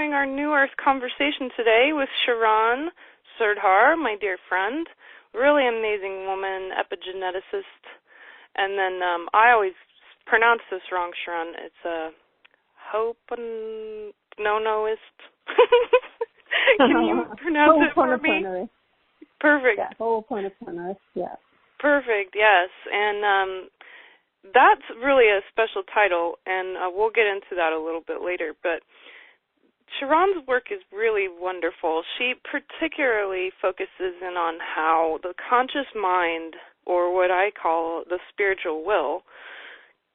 continuing our New Earth conversation today with Charan Surdhar, my dear friend, really amazing woman, epigeneticist. And then I always pronounce this wrong, Charan. It's a Ho'oponoponoist. Can you pronounce it for me? Perfect. Yeah, Ho'oponoponoist, yeah. Perfect, yes. And that's really a special title, and we'll get into that a little bit later. But Charan's work is really wonderful. She particularly focuses in on how the conscious mind, or what I call the spiritual will,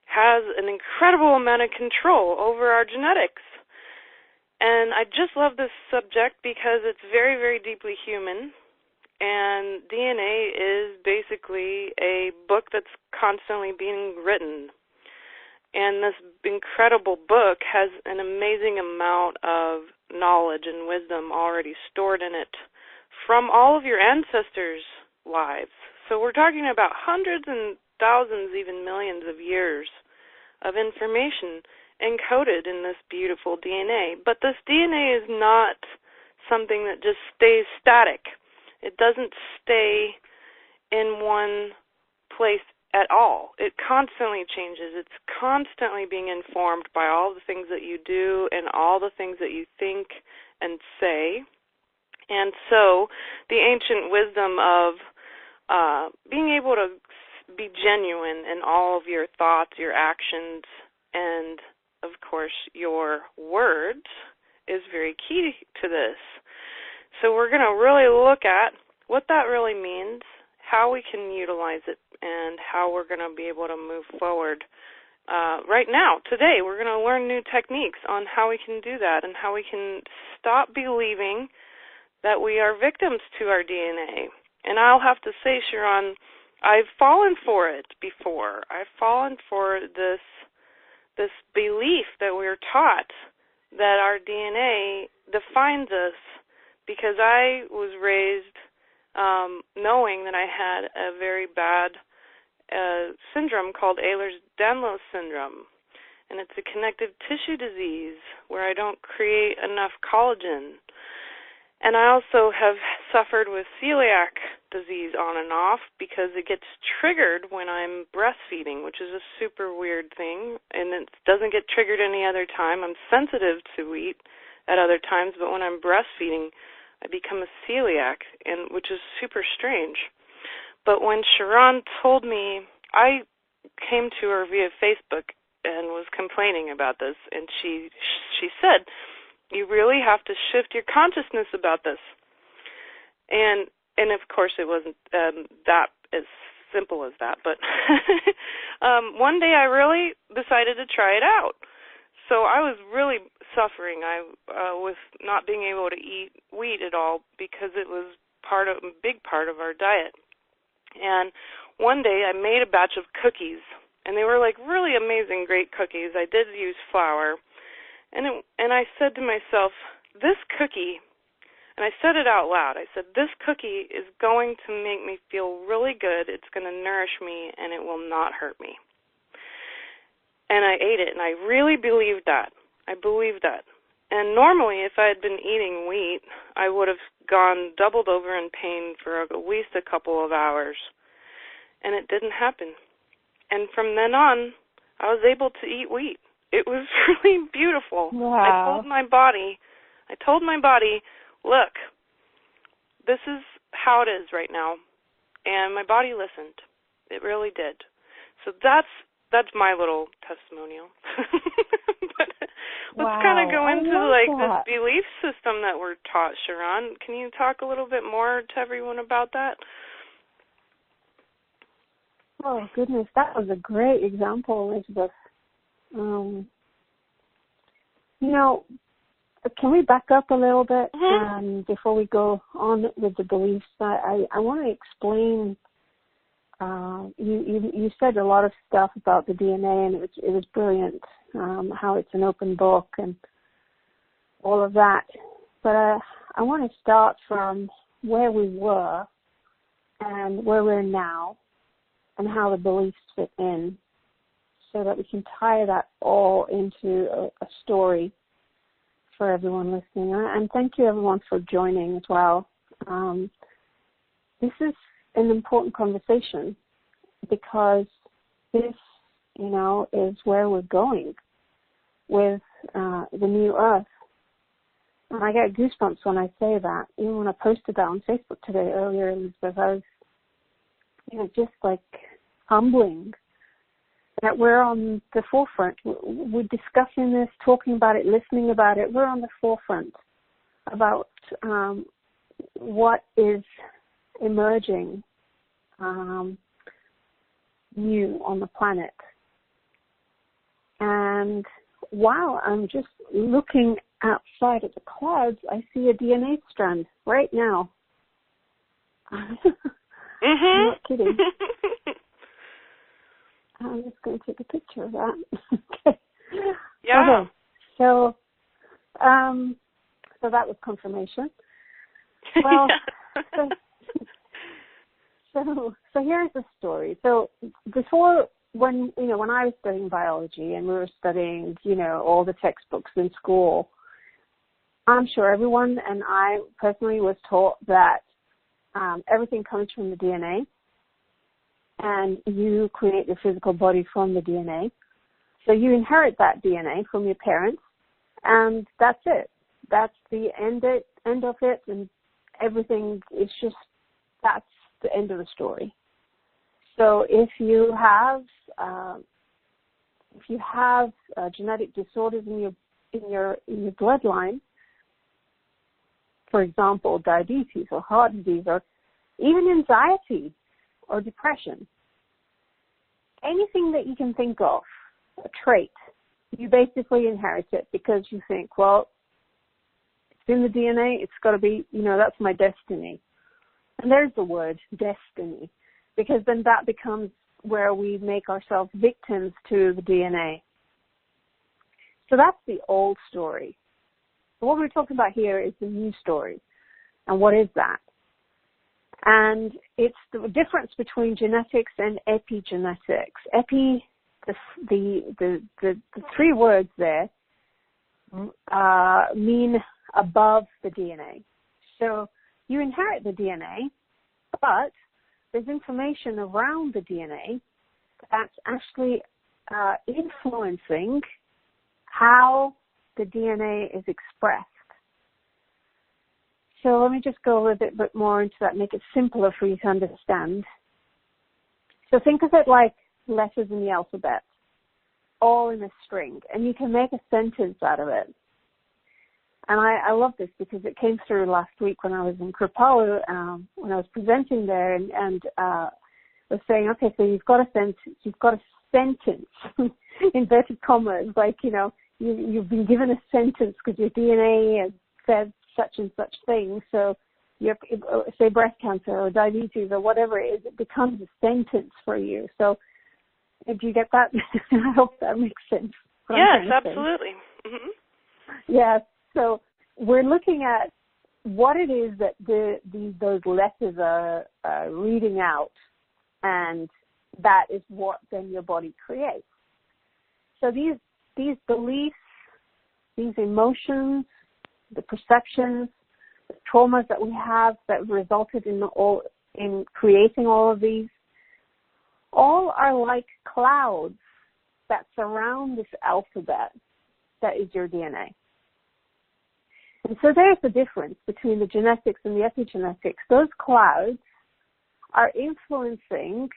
has an incredible amount of control over our genetics. And I just love this subject because it's very, very deeply human. And DNA is basically a book that's constantly being written. And this incredible book has an amazing amount of knowledge and wisdom already stored in it from all of your ancestors' lives. So we're talking about hundreds and thousands, even millions of years of information encoded in this beautiful DNA. But this DNA is not something that just stays static. It doesn't stay in one place at all. It constantly changes. It's constantly being informed by all the things that you do and all the things that you think and say. And so the ancient wisdom of being able to be genuine in all of your thoughts, your actions, and, of course, your words is very key to this. So we're going to really look at what that really means, how we can utilize it, and how we're going to be able to move forward. Right now, today, we're going to learn new techniques on how we can do that and how we can stop believing that we are victims to our DNA. And I'll have to say, Charan, I've fallen for it before. I've fallen for this belief that we're taught that our DNA defines us, because I was raised knowing that I had a very bad syndrome called Ehlers-Danlos syndrome. And it's a connective tissue disease where I don't create enough collagen. And I also have suffered with celiac disease on and off because it gets triggered when I'm breastfeeding, which is a super weird thing, and it doesn't get triggered any other time. I'm sensitive to wheat at other times, but when I'm breastfeeding, I become a celiac, and which is super strange. But when Charan told me, I came to her via Facebook and was complaining about this, and she said, you really have to shift your consciousness about this. And of course it wasn't that as simple as that, but one day I really decided to try it out. So I was really suffering with not being able to eat wheat at all because it was a big part of our diet. And one day I made a batch of cookies, and they were like really amazing, great cookies. I did use flour. And I said to myself, this cookie, and I said it out loud, I said, this cookie is going to make me feel really good, it's going to nourish me, and it will not hurt me. And I ate it, and I really believed that. I believed that. And normally, if I had been eating wheat, I would have doubled over in pain for at least a couple of hours. And it didn't happen. And from then on, I was able to eat wheat. It was really beautiful. Wow. I told my body, look, this is how it is right now. And my body listened. It really did. So that's my little testimonial. But let's kind of go into this belief system that we're taught, Charan. Can you talk a little bit more to everyone about that? Oh, goodness, that was a great example, Elizabeth. Can we back up a little bit before we go on with the beliefs? I want to explain. You said a lot of stuff about the DNA, and it was brilliant. How it's an open book and all of that. But I want to start from where we were and where we're now, and how the beliefs fit in, so that we can tie that all into a story for everyone listening, and thank you everyone for joining as well. This is an important conversation because this, is where we're going with the new Earth. And I get goosebumps when I say that. Even when I posted that on Facebook today earlier, Elizabeth, I was, just like humbling that we're on the forefront. We're discussing this, talking about it, listening about it. We're on the forefront about what is emerging new on the planet. And wow, I'm just looking outside at the clouds. I see a DNA strand right now. Mm-hmm. I'm not kidding. I'm just going to take a picture of that. Okay. Yeah. Okay. So that was confirmation. Well, so here's the story. So before, when I was studying biology and we were studying, all the textbooks in school, I'm sure everyone, and I personally was taught that everything comes from the DNA, and you create your physical body from the DNA. So you inherit that DNA from your parents, and that's it. That's the end of it, and everything is just, that's the end of the story. So if you have genetic disorders in your bloodline, for example, diabetes or heart disease or even anxiety or depression, anything that you can think of, a trait, you basically inherit it because you think, well, it's in the DNA, it's got to be, that's my destiny. And there's the word, destiny, because then that becomes where we make ourselves victims to the DNA. So that's the old story. What we're talking about here is the new story. And what is that? And it's the difference between genetics and epigenetics. Epi, the three words there mean above the DNA. So you inherit the DNA, but there's information around the DNA that's actually influencing how the DNA is expressed. So let me just go a little bit more into that, make it simpler for you to understand. So think of it like letters in the alphabet, all in a string, and you can make a sentence out of it. And I love this because it came through last week when I was in Kripalu, when I was presenting there, and was saying, okay, so you've got a sentence, inverted commas, like, you've been given a sentence because your DNA has said such and such thing. So, say breast cancer or diabetes or whatever it is, it becomes a sentence for you. So, do you get that? I hope that makes sense. Yes, absolutely. Mm-hmm. Yes. So we're looking at what it is that those letters are reading out, and that is what then your body creates. So these beliefs, these emotions, the perceptions, the traumas that we have that resulted in creating all of these, all are like clouds that surround this alphabet that is your DNA. And so there's the difference between the genetics and the epigenetics. Those clouds are influencing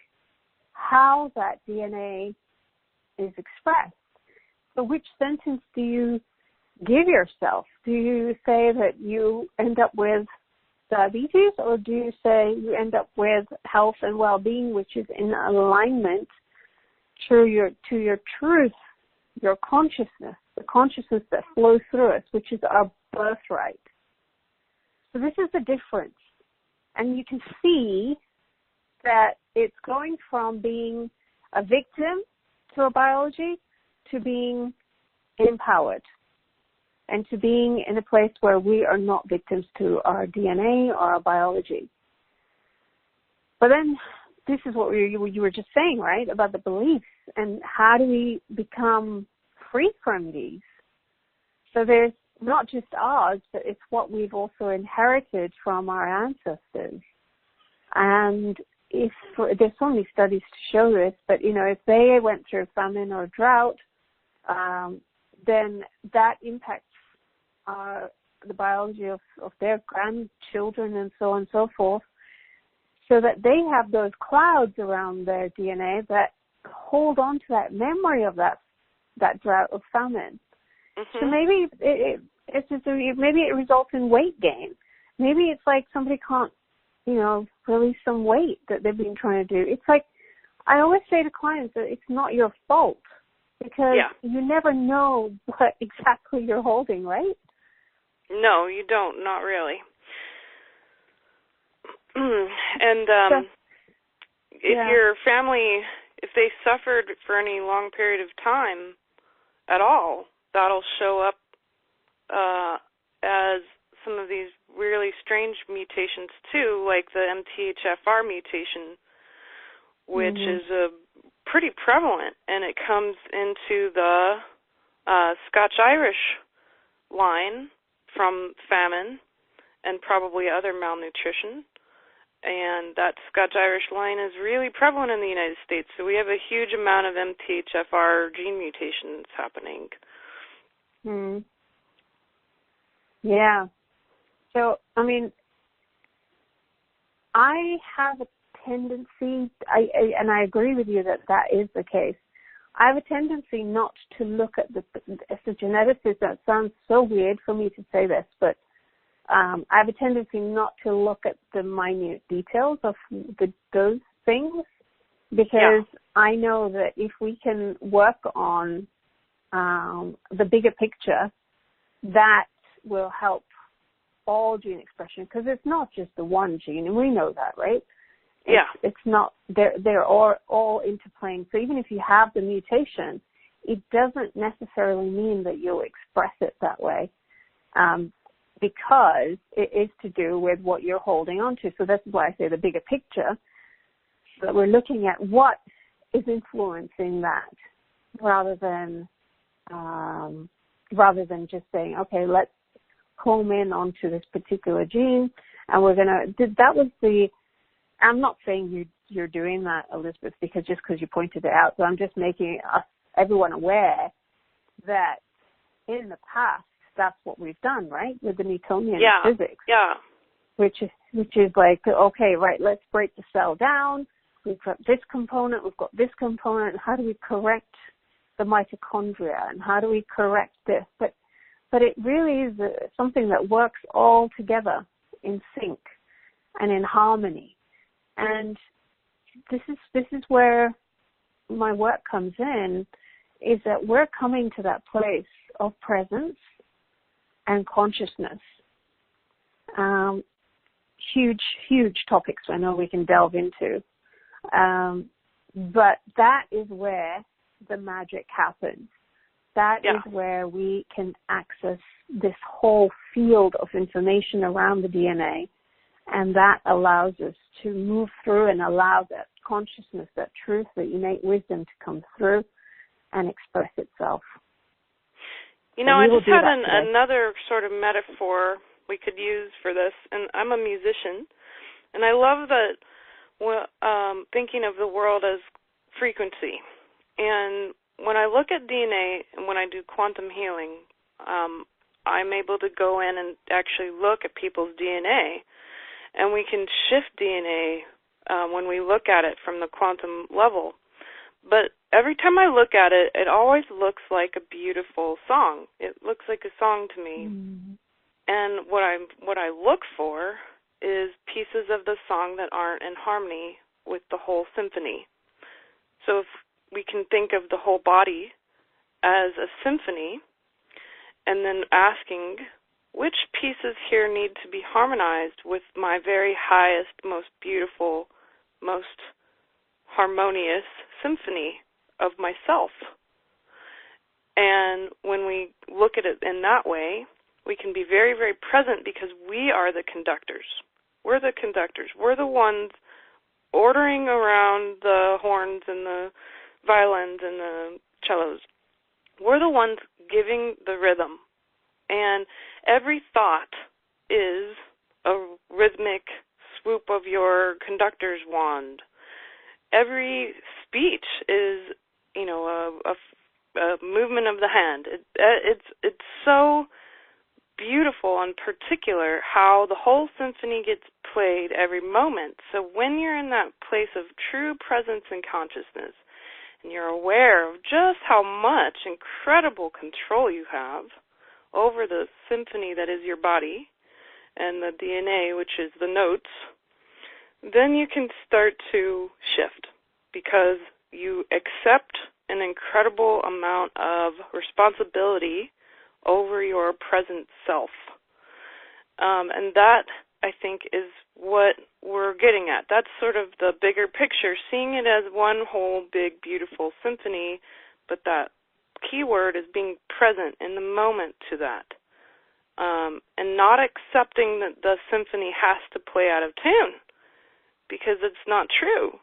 how that DNA is expressed. So which sentence do you give yourself? Do you say that you end up with diabetes, or do you say you end up with health and well-being, which is in alignment to your truth, your consciousness, the consciousness that flows through us, which is our birthright. So this is the difference. And you can see that it's going from being a victim to our biology to being empowered and to being in a place where we are not victims to our DNA or our biology. But then this is what you were just saying, right, about the beliefs and how do we become free from these. So there's not just ours, but it's what we've also inherited from our ancestors. And there's so many studies to show this, but if they went through famine or drought, then that impacts the biology of their grandchildren and so on and so forth, so that they have those clouds around their DNA that hold on to that memory of that drought or famine. Mm-hmm. So maybe maybe it results in weight gain. Maybe it's like somebody can't, release some weight that they've been trying to do. It's like, I always say to clients that it's not your fault, because you never know what exactly you're holding, right? No, you don't, not really. And if your family, if they suffered for any long period of time at all, that'll show up as some of these really strange mutations too, like the MTHFR mutation, which is pretty prevalent, and it comes into the Scotch-Irish line from famine and probably other malnutrition. And that Scotch-Irish line is really prevalent in the United States, so we have a huge amount of MTHFR gene mutations happening. Yeah. So, I have a tendency, and I agree with you that is the case. I have a tendency not to look at as a geneticist, that sounds so weird for me to say this, but I have a tendency not to look at the minute details of those things, because I know that if we can work on the bigger picture, that will help all gene expression, because it's not just the one gene, and we know that, right? It's not, they're all interplaying. So even if you have the mutation, it doesn't necessarily mean that you'll express it that way, because it is to do with what you're holding on to. So that's why I say the bigger picture, so that we're looking at what is influencing that, rather than just saying, okay, let's home in onto this particular gene, and we're I'm not saying you're doing that, Elizabeth, because you pointed it out. So I'm just making everyone aware that in the past, that's what we've done, right, with the Newtonian physics. Yeah. Which is like, okay, right, let's break the cell down. We've got this component, we've got this component. How do we correct the mitochondria, and how do we correct this? But it really is something that works all together in sync and in harmony. And this is where my work comes in, is that we're coming to that place of presence and consciousness. Huge topics I know we can delve into. But that is where the magic happens. That is where we can access this whole field of information around the DNA, and that allows us to move through and allow that consciousness, that truth, that innate wisdom to come through and express itself. I just had another sort of metaphor we could use for this, and I'm a musician, and I love that thinking of the world as frequency. And when I look at DNA and when I do quantum healing, I'm able to go in and actually look at people's DNA, and we can shift DNA when we look at it from the quantum level. But every time I look at it, it always looks like a beautiful song. It looks like a song to me. And what I look for is pieces of the song that aren't in harmony with the whole symphony. So if we can think of the whole body as a symphony, and then asking which pieces here need to be harmonized with my very highest, most beautiful, most harmonious symphony of myself. And when we look at it in that way, we can be very, very present, because we are the conductors. We're the conductors. We're the ones ordering around the horns and the violins and the cellos. We're the ones giving the rhythm. And every thought is a rhythmic swoop of your conductor's wand. Every speech is, a movement of the hand. It's so beautiful and particular how the whole symphony gets played every moment. So when you're in that place of true presence and consciousness, and you're aware of just how much incredible control you have over the symphony that is your body and the DNA, which is the notes, then you can start to shift because you accept an incredible amount of responsibility over your present self. And that, I think, is what we're getting at. That's sort of the bigger picture, seeing it as one whole big, beautiful symphony, but that key word is being present in the moment to that, and not accepting that the symphony has to play out of tune, because it's not true.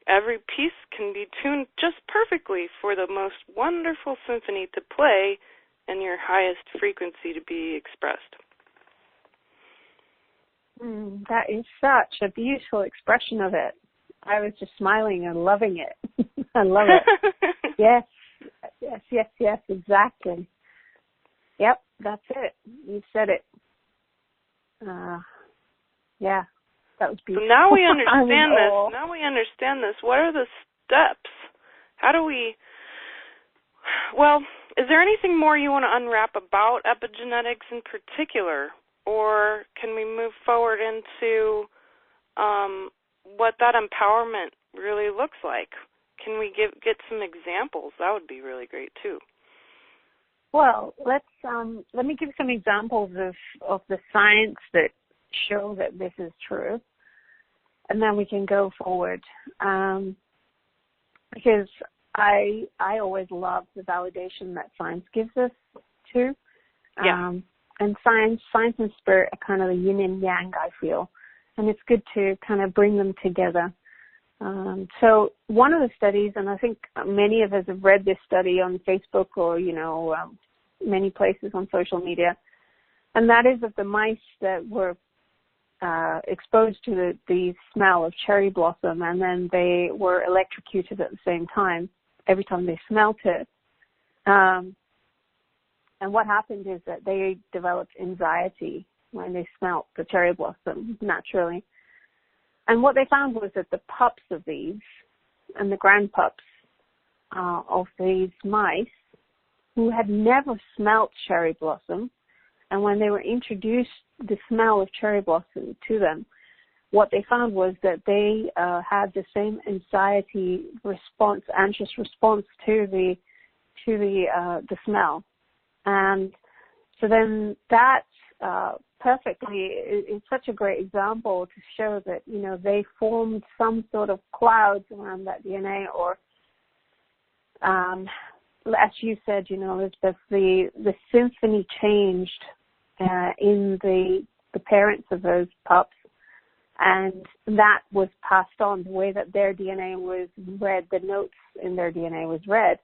Every piece can be tuned just perfectly for the most wonderful symphony to play and your highest frequency to be expressed. That is such a beautiful expression of it. I was just smiling and loving it. I love it. Yes, exactly. Yep, that's it. You said it. Yeah, that was beautiful. So now we understand this. Now we understand this. What are the steps? How do we... Well, is there anything more you want to unwrap about epigenetics in particular? Or can we move forward into what that empowerment really looks like? Can we get some examples? That would be really great too. Well, let me give some examples of the science that show that this is true, and then we can go forward. Because I always love the validation that science gives us too. Yeah. And science and spirit are kind of a yin and yang, I feel. And it's good to kind of bring them together. So one of the studies, and I think many of us have read this study on Facebook or, many places on social media, and that is of the mice that were exposed to the smell of cherry blossom, and then they were electrocuted at the same time every time they smelt it. And what happened is that they developed anxiety when they smelt the cherry blossom naturally. And what they found was that the pups of these and the grandpups of these mice who had never smelt cherry blossom, and when they were introduced the smell of cherry blossom to them, what they found was that they had the same anxiety response, anxious response to the smell. And so then that perfectly is such a great example to show that, they formed some sort of clouds around that DNA, or as you said, Elizabeth, the symphony changed in the parents of those pups, and that was passed on. The way that their DNA was read, the notes in their DNA was read,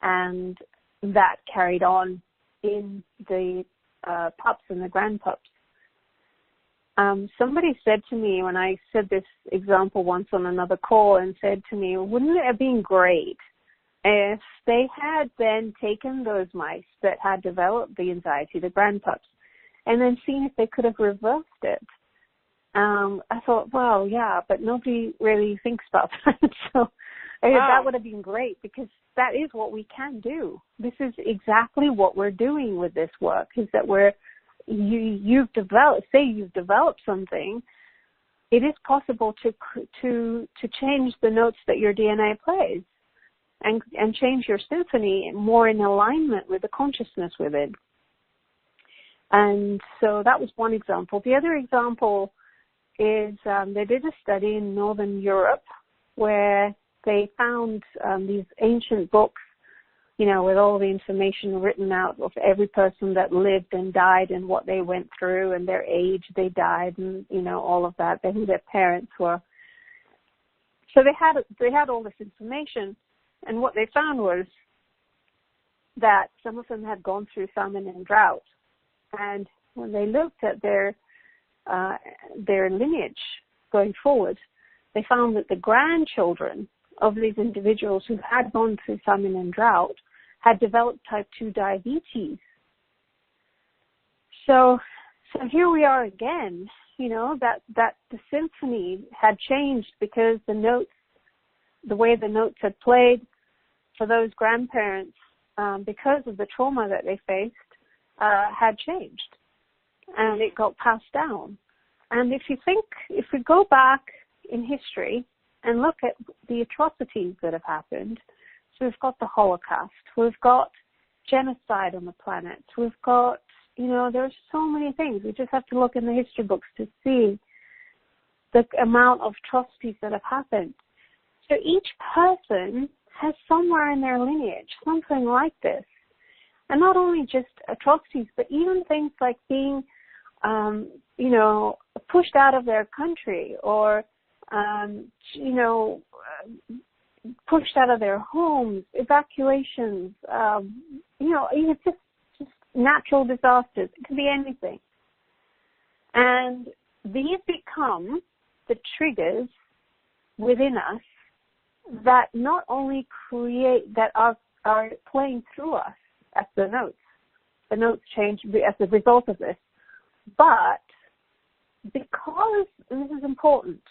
and that carried on in the pups and the grandpups. Somebody said to me when I said this example once on another call, and said to me, wouldn't it have been great if they had then taken those mice that had developed the anxiety, the grandpups, and then seen if they could have reversed it? I thought, well, yeah, but nobody really thinks about that. So that would have been great, because that is what we can do. This is exactly what we're doing with this work, is that you've developed something. It is possible to change the notes that your DNA plays and change your symphony more in alignment with the consciousness with it. And so that was one example. The other example is they did a study in Northern Europe where they found these ancient books, with all the information written out of every person that lived and died and what they went through and their age they died, and, all of that, who their parents were. So they had all this information, and what they found was that some of them had gone through famine and drought, And when they looked at their lineage going forward, they found that the grandchildren of these individuals who had gone through famine and drought had developed type 2 diabetes. So here we are again, that the symphony had changed because the way the notes had played for those grandparents, because of the trauma that they faced, had changed, and it got passed down. And if we go back in history and look at the atrocities that have happened, so we've got the Holocaust, we've got genocide on the planet, we've got, there's so many things. We just have to look in the history books to see the amount of atrocities that have happened. So each person has somewhere in their lineage something like this. And not only just atrocities, but even things like being, pushed out of their country or, pushed out of their homes, evacuations, even just natural disasters. It can be anything. And these become the triggers within us that not only that are playing through us as the notes change as a result of this, but because, and this is important,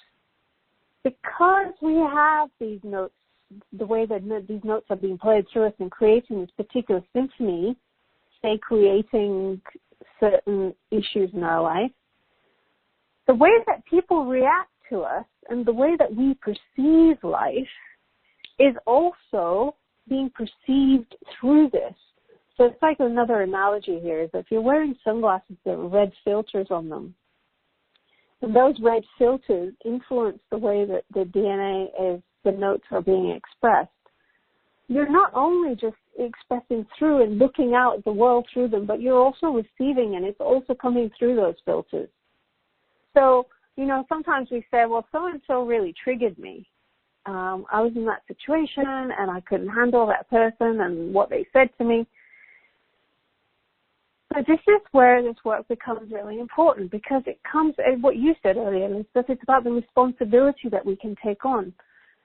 because we have these notes, the way that these notes are being played through us and creating this particular symphony, say creating certain issues in our life, the way that people react to us and the way that we perceive life is also being perceived through this. So it's like another analogy here is that if you're wearing sunglasses that have red filters on them, and those red filters influence the way that the DNA the notes are being expressed, you're not only just expressing through and looking out at the world through them, but you're also receiving, and it's also coming through those filters. So, sometimes we say, well, so-and-so really triggered me. I was in that situation and I couldn't handle that person and what they said to me. But this is where this work becomes really important, because it comes, what you said earlier, Elizabeth, it's about the responsibility that we can take on.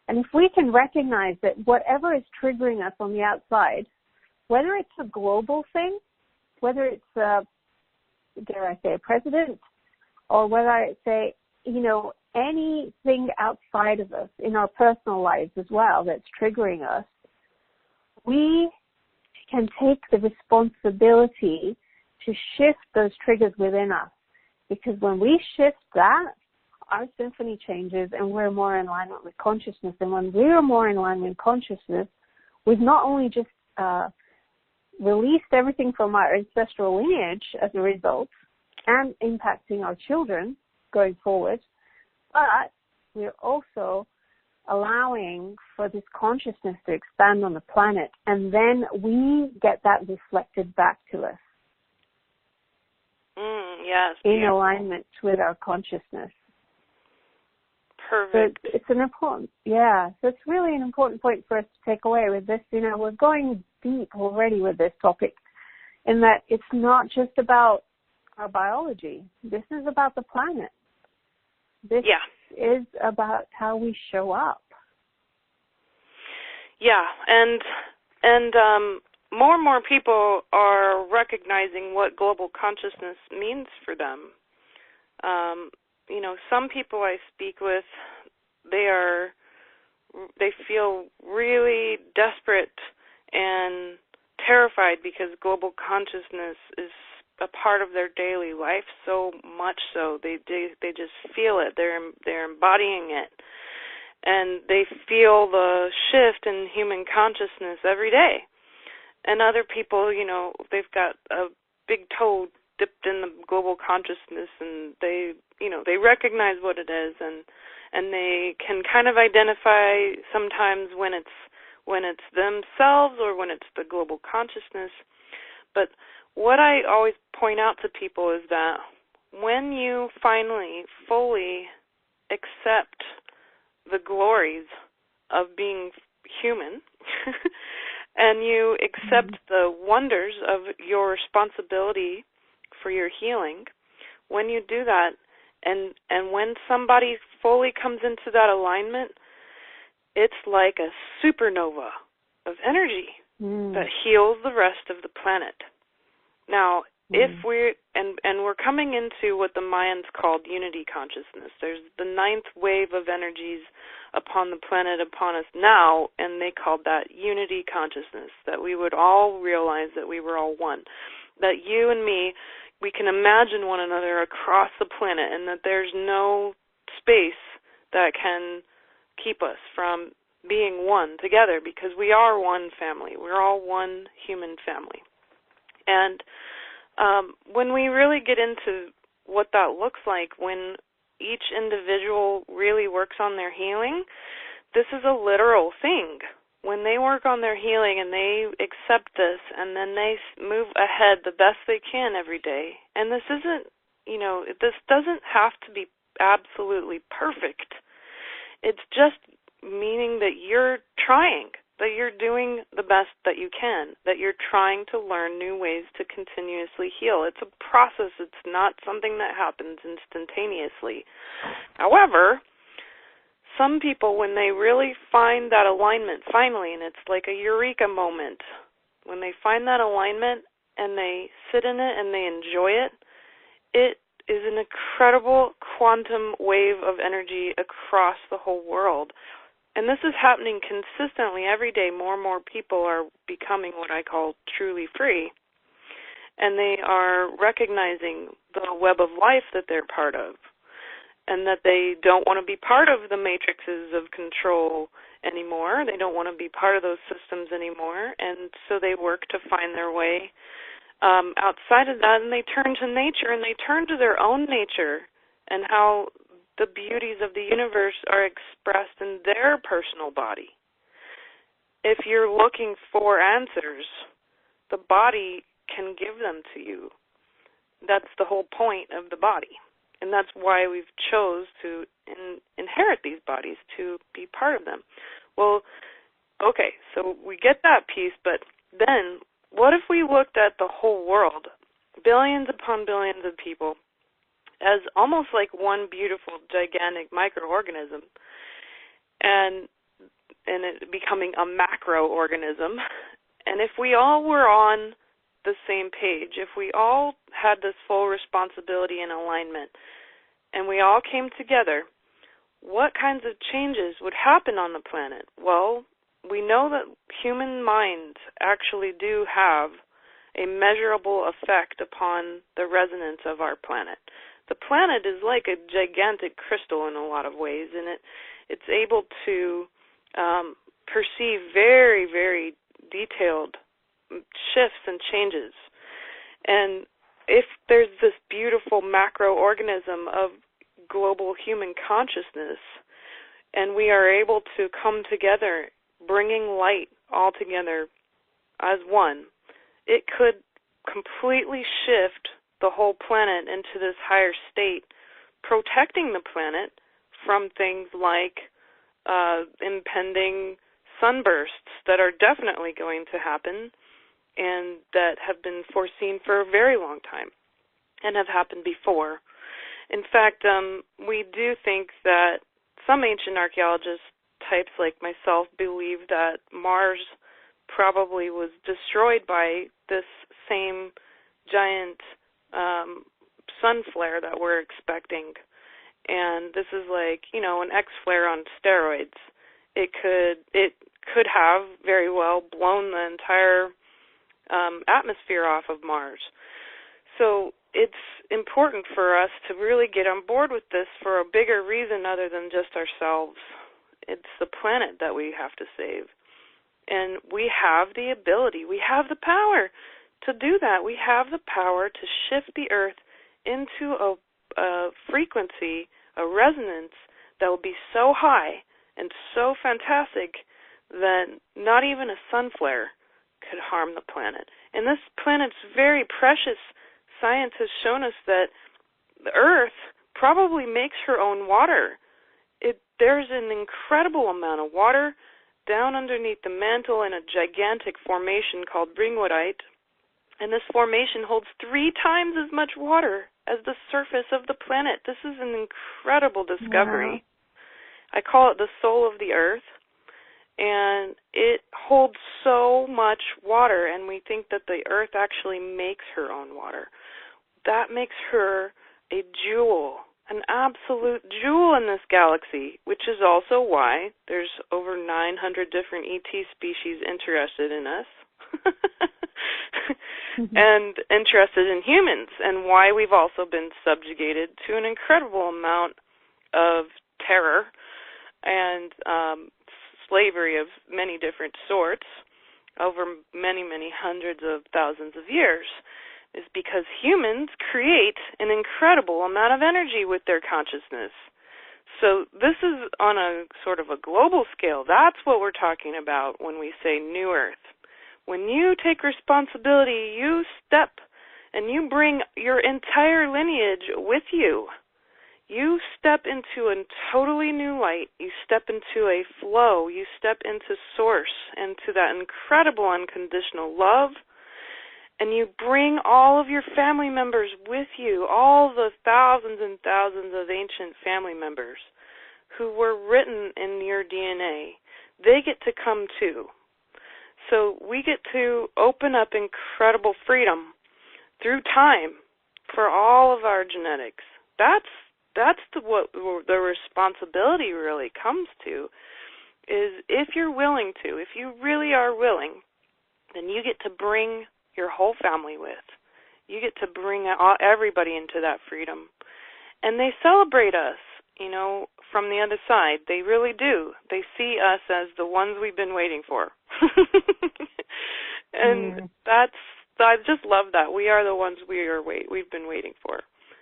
And if we can recognize that whatever is triggering us on the outside, whether it's a global thing, whether it's, dare I say, a president, or whether it's anything outside of us in our personal lives as well that's triggering us, we can take the responsibility to shift those triggers within us. Because when we shift that, our symphony changes and we're more in alignment with consciousness. And when we're more in alignment with consciousness, we've not only just released everything from our ancestral lineage as a result and impacting our children going forward, but we're also allowing for this consciousness to expand on the planet, and then we get that reflected back to us. Yes. In alignment with our consciousness. Perfect. So it's so it's really an important point for us to take away with this. We're going deep already with this topic, in that it's not just about our biology. This is about the planet. This is about how we show up. Yeah, and more and more people are recognizing what global consciousness means for them. Some people I speak with, they feel really desperate and terrified because global consciousness is a part of their daily life, so much so they just feel it. They're embodying it, and they feel the shift in human consciousness every day. And other people, they've got a big toe dipped in the global consciousness, and they recognize what it is, and they can kind of identify sometimes when it's themselves or when it's the global consciousness. But what I always point out to people is that when you finally fully accept the glories of being human and you accept the wonders of your responsibility for your healing, when you do that, and when somebody fully comes into that alignment, it's like a supernova of energy that heals the rest of the planet. Now, if we're coming into what the Mayans called unity consciousness. There's the 9th wave of energies upon the planet, upon us now, and they called that unity consciousness, that we would all realize that we were all one, that you and me, we can imagine one another across the planet, and that there's no space that can keep us from being one together, because we are one family. We're all one human family. And when we really get into what that looks like, when each individual really works on their healing, this is a literal thing. When they work on their healing and they accept this, and then they move ahead the best they can every day, and this isn't, this doesn't have to be absolutely perfect. It's just meaning that you're trying, that you're doing the best that you can, that you're trying to learn new ways to continuously heal. It's a process. It's not something that happens instantaneously. However, some people, when they really find that alignment finally, and it's like a eureka moment, when they find that alignment and they sit in it and they enjoy it, it is an incredible quantum wave of energy across the whole world. And this is happening consistently every day. More and more people are becoming what I call truly free. And they are recognizing the web of life that they're part of, and that they don't want to be part of the matrices of control anymore. They don't want to be part of those systems anymore. And so they work to find their way outside of that, and they turn to nature, and they turn to their own nature and how the beauties of the universe are expressed in their personal body. If you're looking for answers, the body can give them to you. That's the whole point of the body. And that's why we've chose to inherit these bodies, to be part of them. Well, okay, so we get that piece, but then what if we looked at the whole world, billions upon billions of people, as almost like one beautiful, gigantic microorganism, and it becoming a macroorganism. And if we all were on the same page, if we all had this full responsibility and alignment, and we all came together, what kinds of changes would happen on the planet? Well, we know that human minds actually do have a measurable effect upon the resonance of our planet. The planet is like a gigantic crystal in a lot of ways, and it's able to perceive very, very detailed shifts and changes. And if there's this beautiful macroorganism of global human consciousness, and we are able to come together, bringing light all together as one, it could completely shift the whole planet into this higher state, protecting the planet from things like impending sunbursts that are definitely going to happen and that have been foreseen for a very long time and have happened before. In fact, we do think that some ancient archaeologist types like myself believe that Mars probably was destroyed by this same giant sun flare that we're expecting. And this is like, an X-flare on steroids. It could have very well blown the entire atmosphere off of Mars. So it's important for us to really get on board with this for a bigger reason other than just ourselves. It's the planet that we have to save. And we have the ability, we have the power to do that. We have the power to shift the Earth into a frequency, a resonance that will be so high and so fantastic that not even a sun flare could harm the planet. And this planet's very precious. Science has shown us that the Earth probably makes her own water. There's an incredible amount of water down underneath the mantle in a gigantic formation called ringwoodite And this formation holds 3 times as much water as the surface of the planet. This is an incredible discovery. Wow. I call it the soul of the earth. And it holds so much water, and we think that the earth actually makes her own water. That makes her a jewel, an absolute jewel in this galaxy, which is also why there's over 900 different ET species interested in us. And interested in humans, and why we've also been subjugated to an incredible amount of terror and slavery of many different sorts over many, many hundreds of thousands of years, is because humans create an incredible amount of energy with their consciousness. So this is on a sort of a global scale. That's what we're talking about when we say New Earth. When you take responsibility, you step and you bring your entire lineage with you. You step into a totally new light. You step into a flow. You step into source, into that incredible unconditional love, and you bring all of your family members with you, all the thousands and thousands of ancient family members who were written in your DNA. They get to come too. So we get to open up incredible freedom through time for all of our genetics. That's what the responsibility really comes to, is if you're willing to, if you really are willing, then you get to bring your whole family with. You get to bring everybody into that freedom. And they celebrate us, from the other side. They really do. They see us as the ones we've been waiting for. And I just love that. We are the ones we've been waiting for.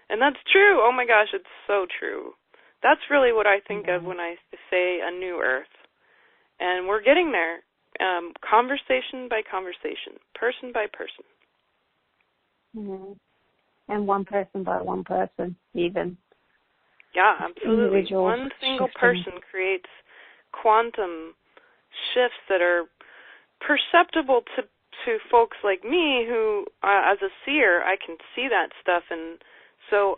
And that's true. Oh my gosh, it's so true. That's really what I think of when I say a new earth. And we're getting there, conversation by conversation, person by person. And one person by one person, even. Yeah, absolutely. One single person creates quantum shifts that are perceptible to folks like me who, as a seer, I can see that stuff, and so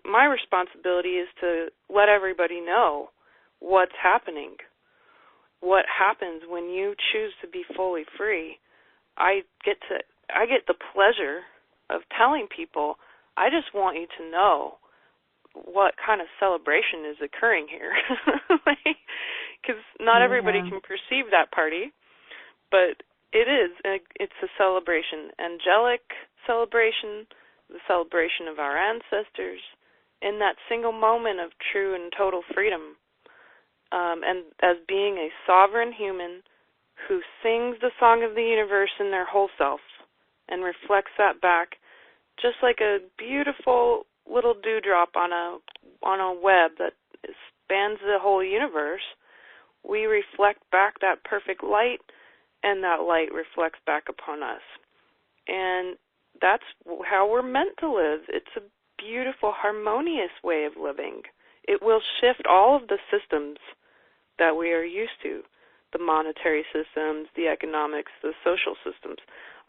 my responsibility is to let everybody know what's happening, what happens when you choose to be fully free. I get the pleasure of telling people, I just want you to know what kind of celebration is occurring here. Because not everybody can perceive that party, but it's a celebration, angelic celebration, the celebration of our ancestors in that single moment of true and total freedom, and as being a sovereign human who sings the song of the universe in their whole self and reflects that back just like a beautiful little dewdrop on a web that spans the whole universe. We reflect back that perfect light, and that light reflects back upon us. And that's how we're meant to live. It's a beautiful, harmonious way of living. It will shift all of the systems that we are used to, the monetary systems, the economics, the social systems.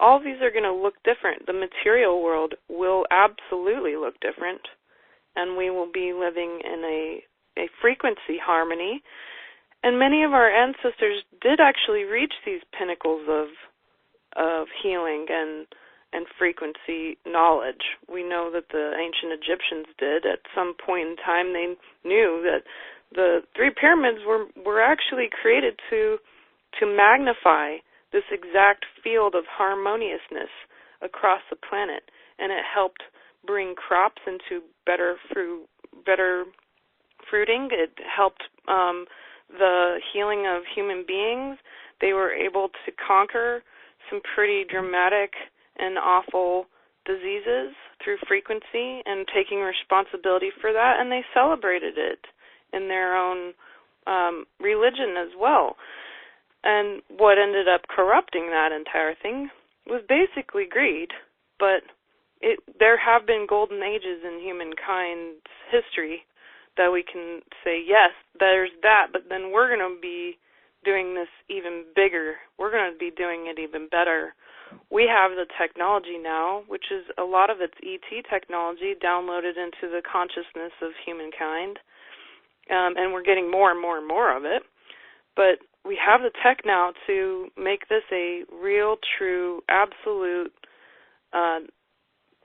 All of these are going to look different. The material world will absolutely look different, and we will be living in a frequency harmony. And many of our ancestors did actually reach these pinnacles of healing and frequency knowledge. We know that the ancient Egyptians did. At some point in time, they knew that the 3 pyramids were actually created to magnify this exact field of harmoniousness across the planet, and it helped bring crops into better fruiting. It helped the healing of human beings. They were able to conquer some pretty dramatic and awful diseases through frequency and taking responsibility for that, and they celebrated it in their own religion as well. And what ended up corrupting that entire thing was basically greed, but there have been golden ages in humankind's history that we can say, yes, there's that, but then we're going to be doing this even bigger. We're going to be doing it even better. we have the technology now, which is a lot of it's ET technology downloaded into the consciousness of humankind, and we're getting more and more and more of it. But we have the tech now to make this a real, true, absolute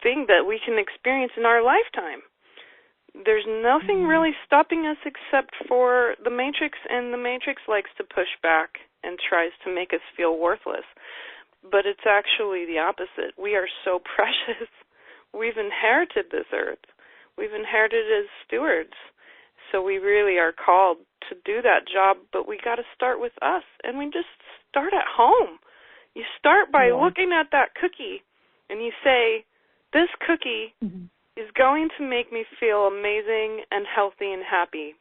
thing that we can experience in our lifetime. There's nothing really stopping us except for the Matrix, and the Matrix likes to push back and tries to make us feel worthless. But it's actually the opposite. We are so precious. We've inherited this earth. We've inherited it as stewards. So we really are called to do that job, but we got to start with us, and we just start at home. You start by looking at that cookie, and you say, this cookie is going to make me feel amazing and healthy and happy.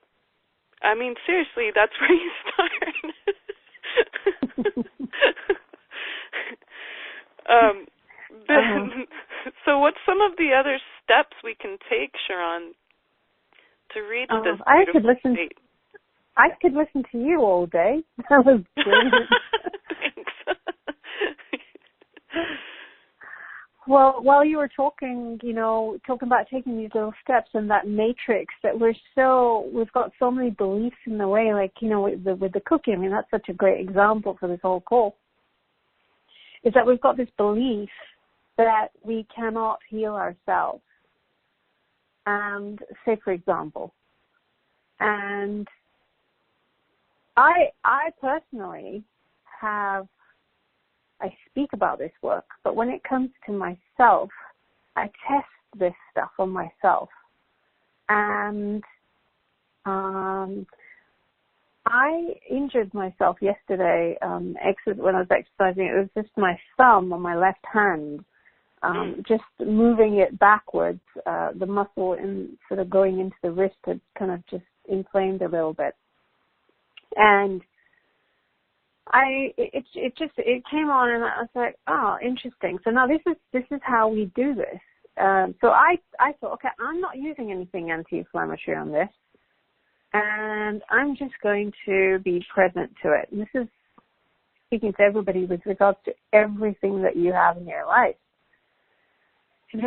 I mean, seriously, that's where you start. So what's some of the other steps we can take, Charan, to reach this beautiful state? I could listen to you all day. That was brilliant. Thanks. Well, while you were talking, talking about taking these little steps in that matrix, that we've got so many beliefs in the way, like, with the cookie. I mean, that's such a great example for this whole call. Is that we've got this belief that we cannot heal ourselves. And say, for example, and I personally I speak about this work, but when it comes to myself, I test this stuff on myself. And I injured myself yesterday when I was exercising. It was just my thumb on my left hand, just moving it backwards. The muscle sort of going into the wrist had kind of just inflamed a little bit. And it came on, and I was like, oh, interesting. So now this is how we do this. So I thought, okay, I'm not using anything anti-inflammatory on this, and I'm just going to be present to it. And this is speaking to everybody with regards to everything that you have in your life. And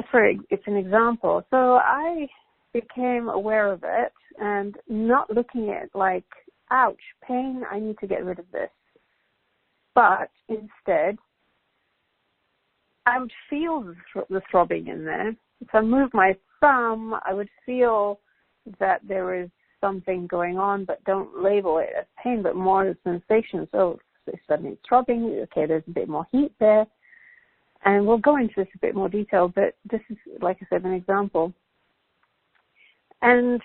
it's an example. So I became aware of it and not looking at it like, ouch, pain, I need to get rid of this. But instead, I would feel the throbbing in there. If I moved my thumb, I would feel that there is something going on, but don't label it as pain, but more as sensation. So suddenly it's throbbing, okay, there's a bit more heat there. And we'll go into this a bit more detail, but this is, like I said, an example. And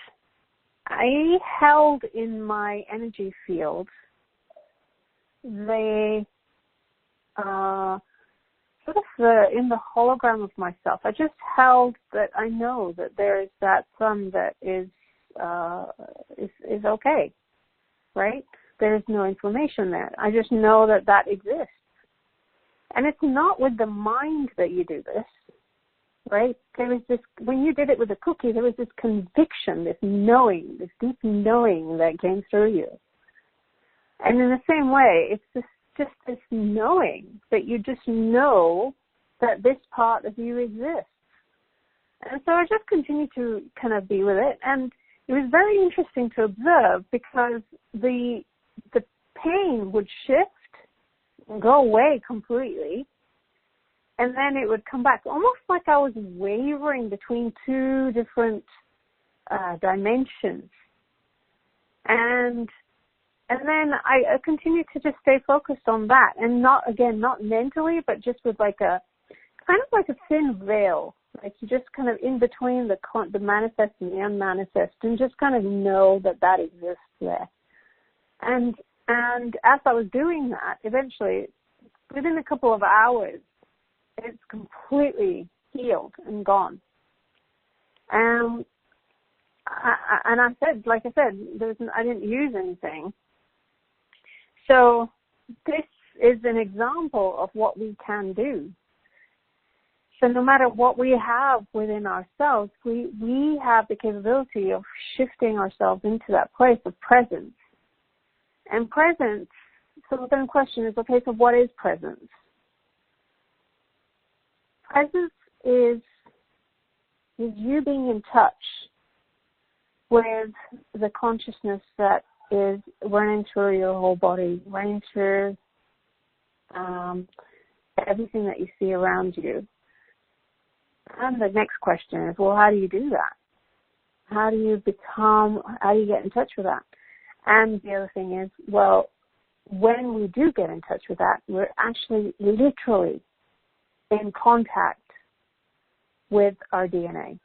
I held in my energy field in the hologram of myself. I just held that I know that there is that sun that is okay, right? There is no inflammation there. I just know that exists. And it's not with the mind that you do this, right? There was this, when you did it with the cookie, there was this conviction, this knowing, this deep knowing that came through you. And in the same way, it's just this knowing that you just know that this part of you exists. And so I just continued to kind of be with it. And it was very interesting to observe because the pain would shift and go away completely. And then it would come back, almost like I was wavering between two different dimensions. And then I continued to just stay focused on that, and not mentally, but just with like a kind of like a thin veil, like you just kind of in between the manifest and the unmanifest, and just kind of know that exists there. And as I was doing that, eventually, within a couple of hours, it's completely healed and gone. And I said, like I said, I didn't use anything. So this is an example of what we can do. So no matter what we have within ourselves, we have the capability of shifting ourselves into that place of presence. And presence, so then the question is, okay, so what is presence? presence is you being in touch with the consciousness that is running through your whole body, running through everything that you see around you. And the next question is, well, how do you do that? How do you get in touch with that? And the other thing is, well, when we do get in touch with that, we're actually literally in contact with our DNA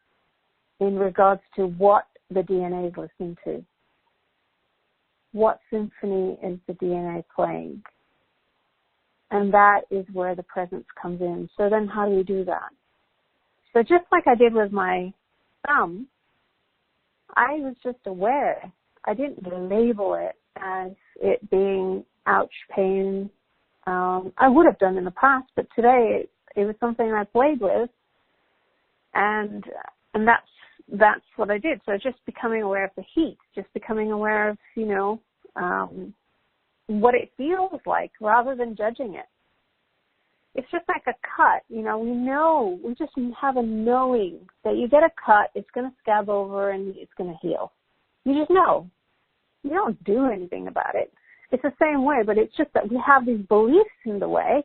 in regards to what the DNA is listening to. What symphony is the DNA playing? And that is where the presence comes in. So then how do we do that? So just like I did with my thumb, I was just aware. I didn't label it as it being ouch, pain. I would have done in the past, but today it was something I played with, and that's what I did. So just becoming aware of the heat, just becoming aware of, what it feels like rather than judging it. It's just like a cut, we just have a knowing that you get a cut, it's going to scab over and it's going to heal. You just know. You don't do anything about it. It's the same way, but it's just that we have these beliefs in the way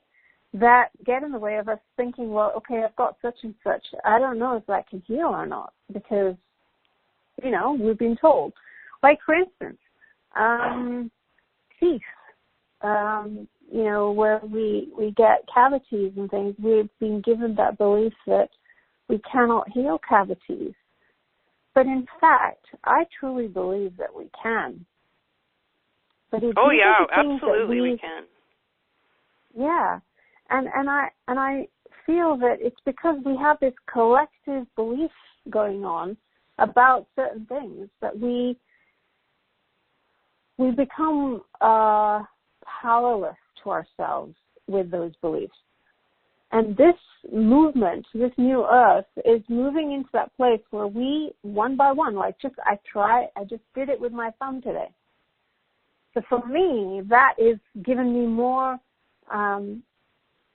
that get in the way of us thinking, well, okay, I've got such and such. I don't know if that can heal or not because, we've been told. Like, for instance, teeth. Where we get cavities and things, we've been given that belief that we cannot heal cavities. But in fact, I truly believe that we can. But absolutely we can. Yeah. And I feel that it's because we have this collective belief going on about certain things that we become powerless to ourselves with those beliefs. And this movement, this new earth, is moving into that place where we, one by one, I just did it with my thumb today. So for me, that is giving me more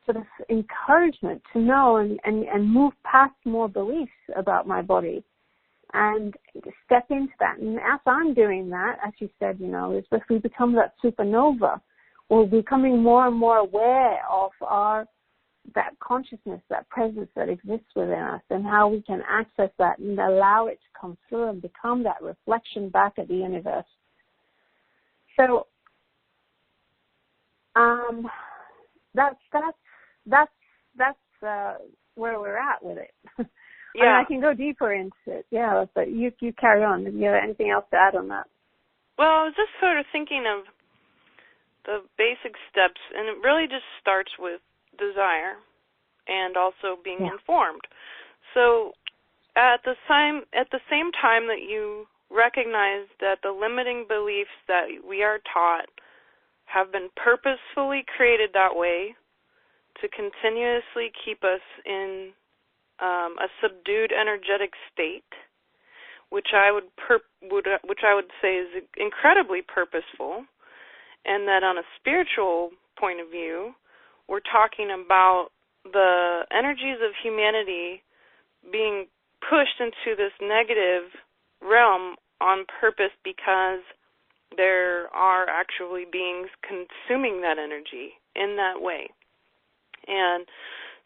sort of encouragement to know and move past more beliefs about my body and step into that. And as I'm doing that, as you said, it's as we become that supernova, we're becoming more and more aware of that consciousness, that presence that exists within us, and how we can access that and allow it to come through and become that reflection back at the universe. So that's where we're at with it. Yeah. I can go deeper into it. Yeah, but you carry on. Do you have anything else to add on that? Well, I was just sort of thinking of the basic steps, and it really just starts with desire and also being informed. So at the same time that you recognize that the limiting beliefs that we are taught have been purposefully created that way to continuously keep us in a subdued energetic state, which I would say is incredibly purposeful, and that on a spiritual point of view, we're talking about the energies of humanity being pushed into this negative realm on purpose because there are actually beings consuming that energy in that way. And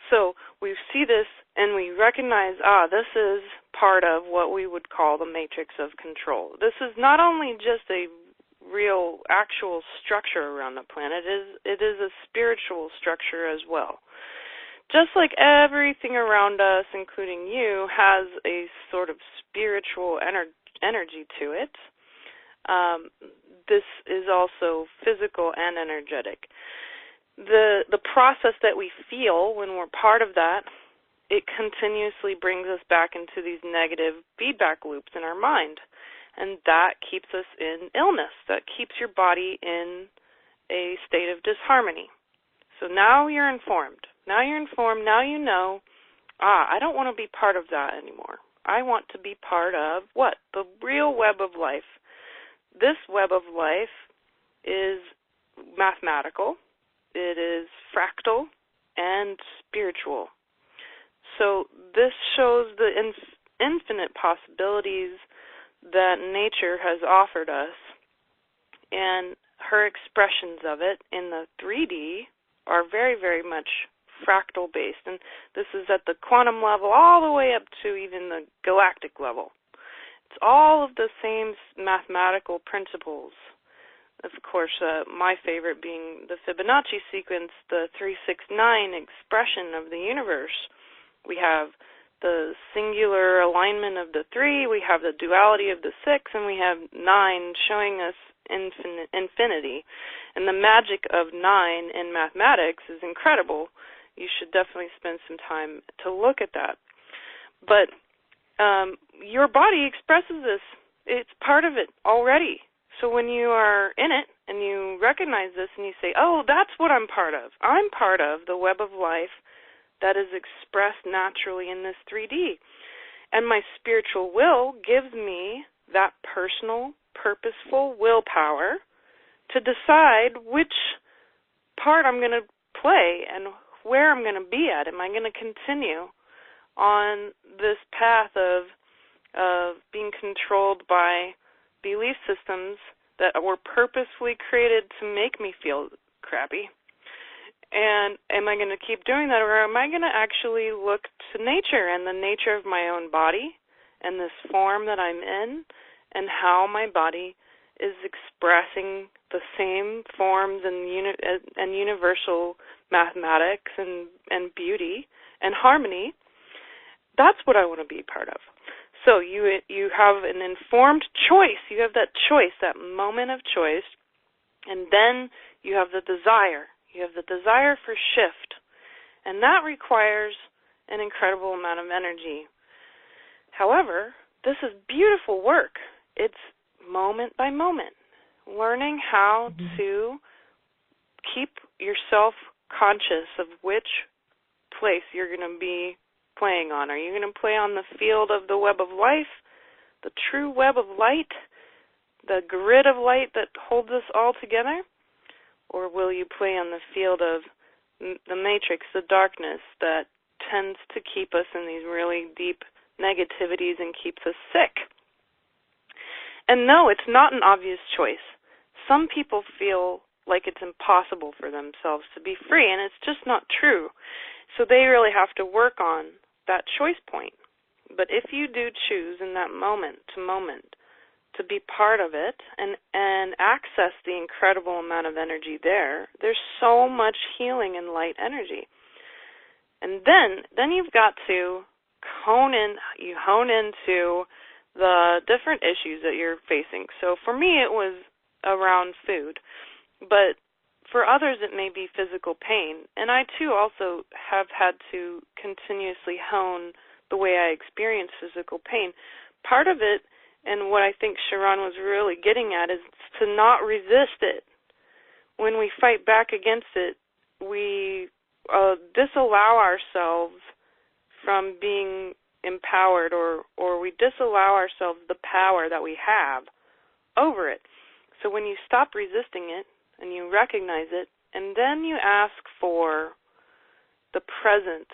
so we see this and we recognize, this is part of what we would call the matrix of control. This is not only just a real, actual structure around the planet, it is a spiritual structure as well. Just like everything around us, including you, has a sort of spiritual energy to it, this is also physical and energetic. The process that we feel when we're part of that, it continuously brings us back into these negative feedback loops in our mind. And that keeps us in illness. That keeps your body in a state of disharmony. So now you're informed. Now you know, I don't want to be part of that anymore. I want to be part of what? The real web of life. This web of life is mathematical, it is fractal, and spiritual. So this shows the infinite possibilities that nature has offered us, and her expressions of it in the 3D are very, very much fractal based, and this is at the quantum level all the way up to even the galactic level. It's all of the same mathematical principles. Of course, my favorite being the Fibonacci sequence, the 369 expression of the universe. We have the singular alignment of the 3, we have the duality of the 6, and we have 9 showing us infinity. And the magic of 9 in mathematics is incredible. You should definitely spend some time to look at that. But your body expresses this. It's part of it already. So when you are in it and you recognize this and you say, oh, that's what I'm part of. I'm part of the web of life that is expressed naturally in this 3D. And my spiritual will gives me that personal, purposeful willpower to decide which part I'm going to play and where I'm going to be at. Am I going to continue on this path of being controlled by belief systems that were purposefully created to make me feel crappy? And am I going to keep doing that, or am I going to actually look to nature and the nature of my own body and this form that I'm in and how my body is expressing the same forms and universal mathematics and beauty and harmony? That's what I want to be part of. So you have an informed choice. You have that choice, that moment of choice, and then you have the desire. You have the desire for shift, and that requires an incredible amount of energy. However, this is beautiful work. It's moment by moment, learning how to keep yourself conscious of which place you're going to be playing on. Are you going to play on the field of the web of life, the true web of light, the grid of light that holds us all together? Or will you play on the field of the matrix, the darkness that tends to keep us in these really deep negativities and keeps us sick? And no, it's not an obvious choice. Some people feel like it's impossible for themselves to be free, and it's just not true. So they really have to work on that choice point. But if you do choose in that moment to be part of it and access the incredible amount of energy there's so much healing and light energy. And then you've got to hone into the different issues that you're facing. So for me, it was around food, but for others, it may be physical pain. And I, too, also have had to continuously hone the way I experience physical pain. Part of it, and what I think Charan was really getting at, is to not resist it. When we fight back against it, we disallow ourselves from being empowered, or we disallow ourselves the power that we have over it. So when you stop resisting it, and you recognize it, and then you ask for the presence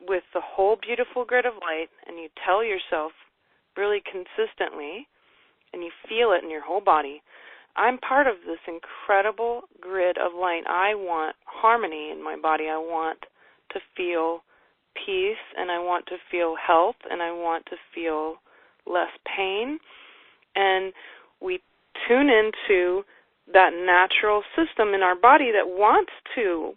with the whole beautiful grid of light, and you tell yourself really consistently, and you feel it in your whole body, I'm part of this incredible grid of light. I want harmony in my body. I want to feel peace, and I want to feel health, and I want to feel less pain. And we tune into that natural system in our body that wants to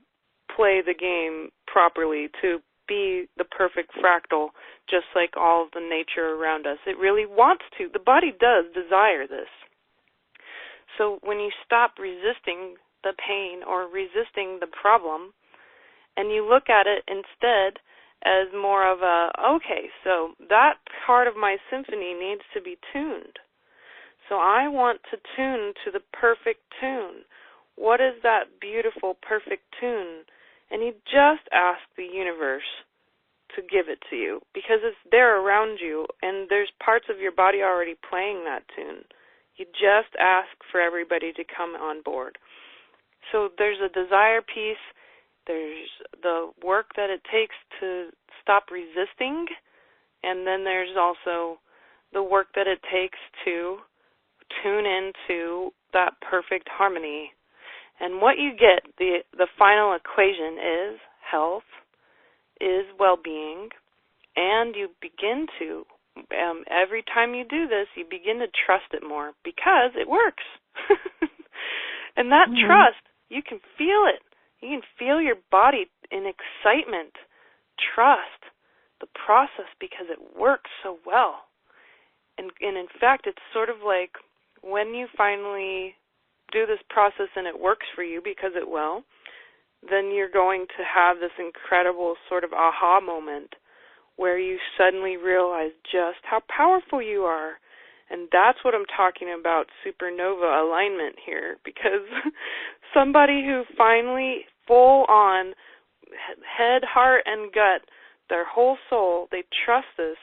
play the game properly, to be the perfect fractal, just like all of the nature around us. It really wants to. The body does desire this. So when you stop resisting the pain or resisting the problem, and you look at it instead as more of okay, so that part of my symphony needs to be tuned. So I want to tune to the perfect tune. What is that beautiful, perfect tune? And you just ask the universe to give it to you, because it's there around you, and there's parts of your body already playing that tune. You just ask for everybody to come on board. So there's a desire piece, There's the work that it takes to stop resisting, and then there's also the work that it takes to tune into that perfect harmony. And what you get, the final equation is health, is well-being, and you begin to, every time you do this, you begin to trust it more because it works. And that trust, you can feel it. You can feel your body in excitement, trust the process because it works so well. And in fact, it's sort of like when you finally do this process and it works for you because it will, then you're going to have this incredible sort of aha moment where you suddenly realize just how powerful you are. And that's what I'm talking about, supernova alignment here, because somebody who finally full on head, heart, and gut, their whole soul, they trust this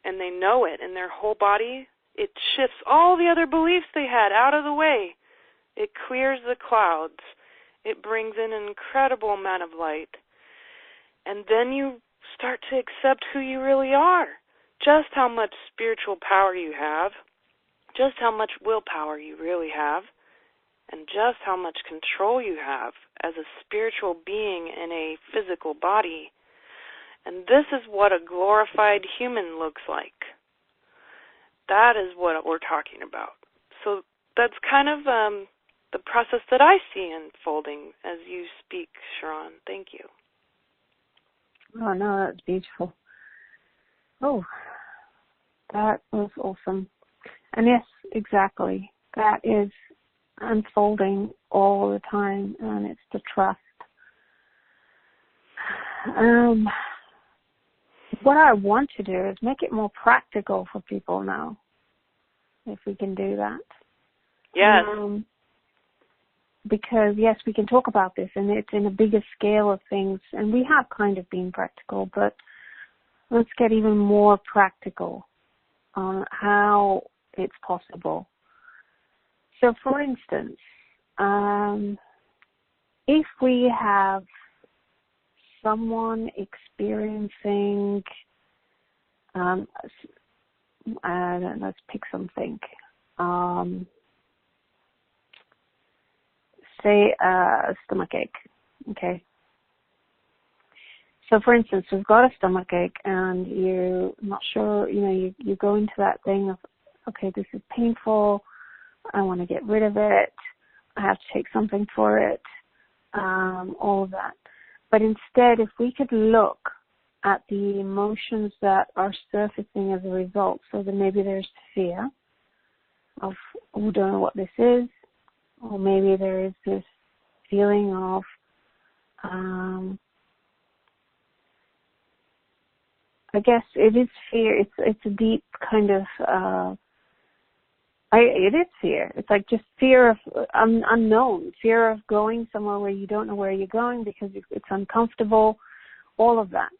and they know it in their whole body, it shifts all the other beliefs they had out of the way. It clears the clouds. It brings in an incredible amount of light. And then you start to accept who you really are, just how much spiritual power you have, just how much willpower you really have, and just how much control you have as a spiritual being in a physical body. And this is what a glorified human looks like. That is what we're talking about. So that's kind of the process that I see unfolding as you speak, Charan. Thank you. Oh, no, that's beautiful. Oh, that was awesome. And yes, exactly. That is unfolding all the time, and it's the trust. What I want to do is make it more practical for people now, if we can do that. Yes. Because, yes, we can talk about this, and it's in a bigger scale of things, and we have kind of been practical, but let's get even more practical on how it's possible. So, for instance, if we have someone experiencing, let's pick something, say a stomach ache, okay? So, for instance, we've got a stomach ache and you're not sure, you go into that thing of, okay, this is painful, I want to get rid of it, I have to take something for it, all of that. But instead, if we could look at the emotions that are surfacing as a result, so that maybe there's fear of, we don't know what this is, or maybe there is this feeling of I guess it is fear. It's a deep kind of it is fear. It's like just fear of unknown, fear of going somewhere where you don't know where you're going because it's uncomfortable, all of that.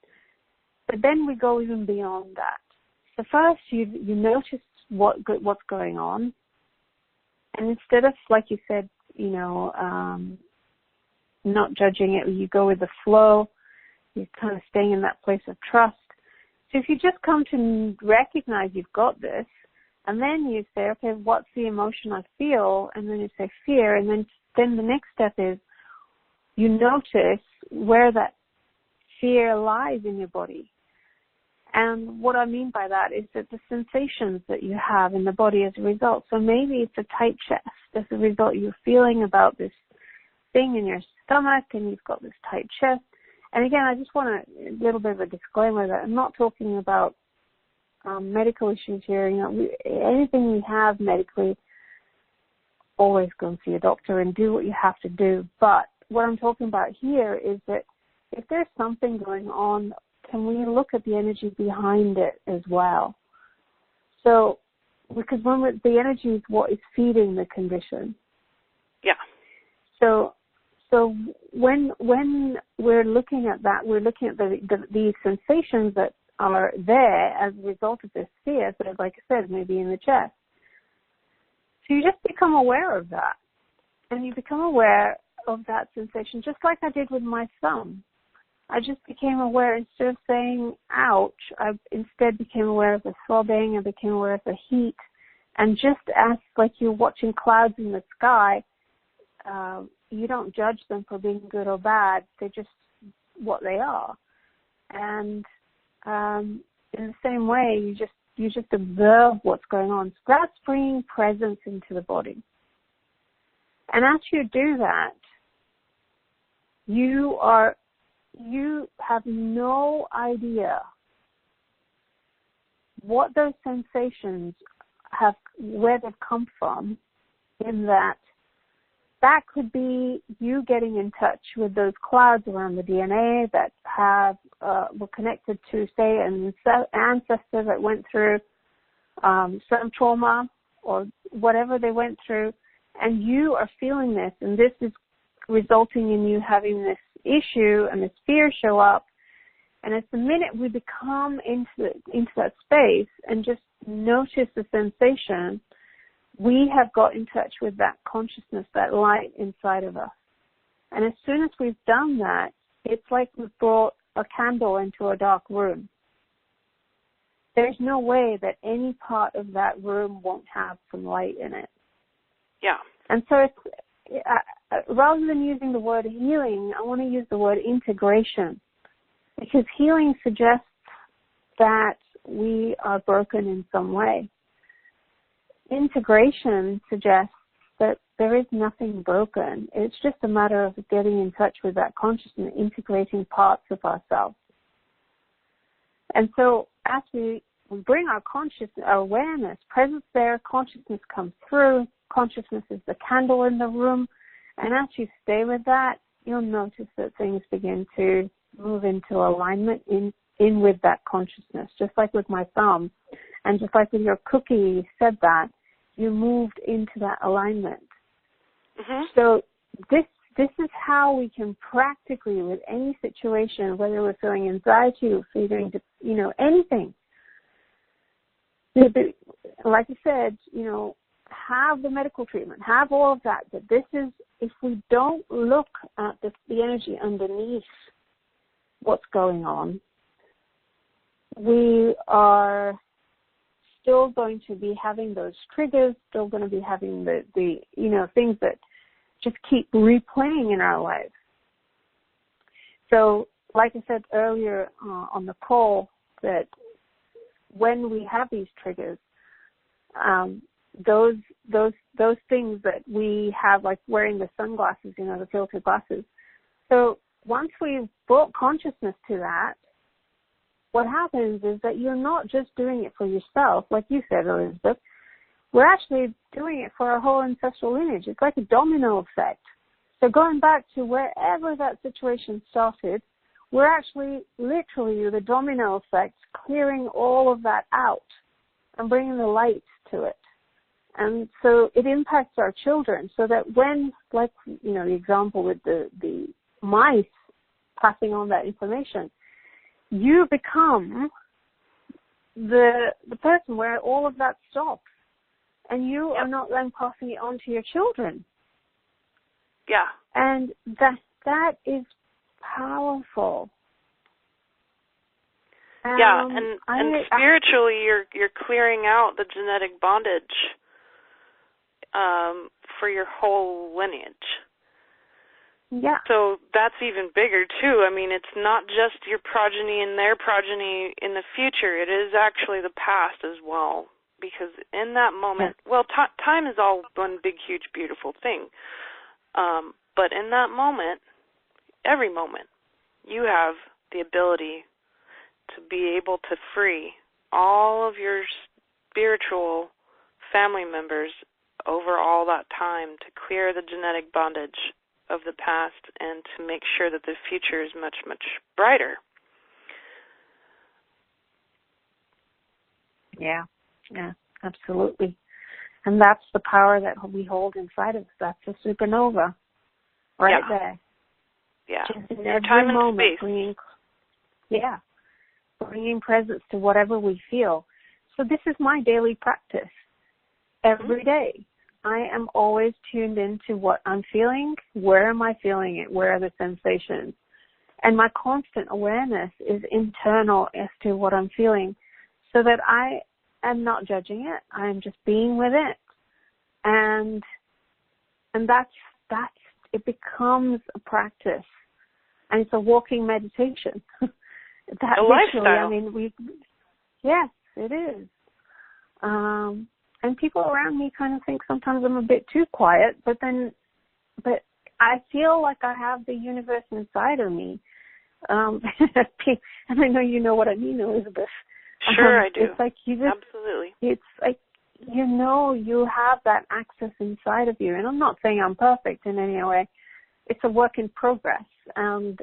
But then we go even beyond that. So first you notice what's going on, and instead of, like you said, not judging it, you go with the flow. You're kind of staying in that place of trust. So if you just come to recognize you've got this, and then you say, okay, what's the emotion I feel? And then you say fear, and then the next step is you notice where that fear lies in your body. And what I mean by that is that the sensations that you have in the body as a result. So maybe it's a tight chest as a result you're feeling about this thing in your stomach, and you've got this tight chest. And again, I just want a little bit of a disclaimer that I'm not talking about medical issues here. Anything we have medically, always go and see a doctor and do what you have to do. But what I'm talking about here is that if there's something going on, can we look at the energy behind it as well? So, because the energy is what is feeding the condition. Yeah. So when we're looking at that, we're looking at the sensations that are there as a result of this fear. So, like I said, maybe in the chest. So you just become aware of that, and you become aware. of that sensation, just like I did with my thumb. I just became aware, instead of saying, ouch, I instead became aware of the throbbing, I became aware of the heat. And just as like you're watching clouds in the sky, you don't judge them for being good or bad. They're just what they are. And in the same way, you just observe what's going on. So that's bringing presence into the body. And as you do that, you have no idea what those sensations have, where they've come from, in that could be you getting in touch with those clouds around the DNA that were connected to, say, an ancestor that went through some trauma or whatever they went through, and you are feeling this, and this is resulting in you having this issue and this fear show up. And it's the minute we become into that space and just notice the sensation, we have got in touch with that consciousness, that light inside of us. And as soon as we've done that, it's like we've brought a candle into a dark room. There's no way that any part of that room won't have some light in it. Yeah. And so it's, rather than using the word healing, I want to use the word integration, because healing suggests that we are broken in some way. Integration suggests that there is nothing broken. It's just a matter of getting in touch with that consciousness, integrating parts of ourselves. And so as we bring our consciousness, our awareness, presence there, consciousness comes through. Consciousness is the candle in the room. And as you stay with that, you'll notice that things begin to move into alignment in with that consciousness, just like with my thumb. And just like with your cookie, you said that, you moved into that alignment. Mm-hmm. So this is how we can practically, with any situation, whether we're feeling anxiety or feeling, anything, like I said, have the medical treatment, have all of that. But this is, if we don't look at the energy underneath what's going on, we are still going to be having those triggers, still going to be having the things that just keep replaying in our lives. So, like I said earlier on the call, that when we have these triggers, those things that we have, like wearing the sunglasses, the filtered glasses. So once we've brought consciousness to that, what happens is that you're not just doing it for yourself, like you said, Elizabeth. We're actually doing it for our whole ancestral lineage. It's like a domino effect. So going back to wherever that situation started, we're actually literally, with a domino effect, clearing all of that out and bringing the light to it. And so it impacts our children, so that when, like, the example with the mice passing on that information, you become the person where all of that stops. And you are not then passing it on to your children. Yeah. And that is powerful. And spiritually, you're clearing out the genetic bondage for your whole lineage. Yeah. So that's even bigger too. I mean, it's not just your progeny and their progeny in the future. It is actually the past as well. Because in that moment, time is all one big, huge, beautiful thing. But in that moment, every moment, you have the ability to be able to free all of your spiritual family members over all that time, to clear the genetic bondage of the past and to make sure that the future is much, much brighter. Yeah, absolutely. And that's the power that we hold inside of us. That's a supernova right there. Yeah. Just in every time moment, and space. Bringing presence to whatever we feel. So this is my daily practice every day. I am always tuned into what I'm feeling. Where am I feeling it? Where are the sensations? And my constant awareness is internal as to what I'm feeling, so that I am not judging it. I am just being with it. And that's it becomes a practice. And it's a walking meditation. That a lifestyle. I mean, yes, it is. And people around me kind of think sometimes I'm a bit too quiet, but I feel like I have the universe inside of me. And I know you know what I mean, Elizabeth. Sure, I do. It's like you just, absolutely. It's like, you have that access inside of you. And I'm not saying I'm perfect in any way. It's a work in progress. And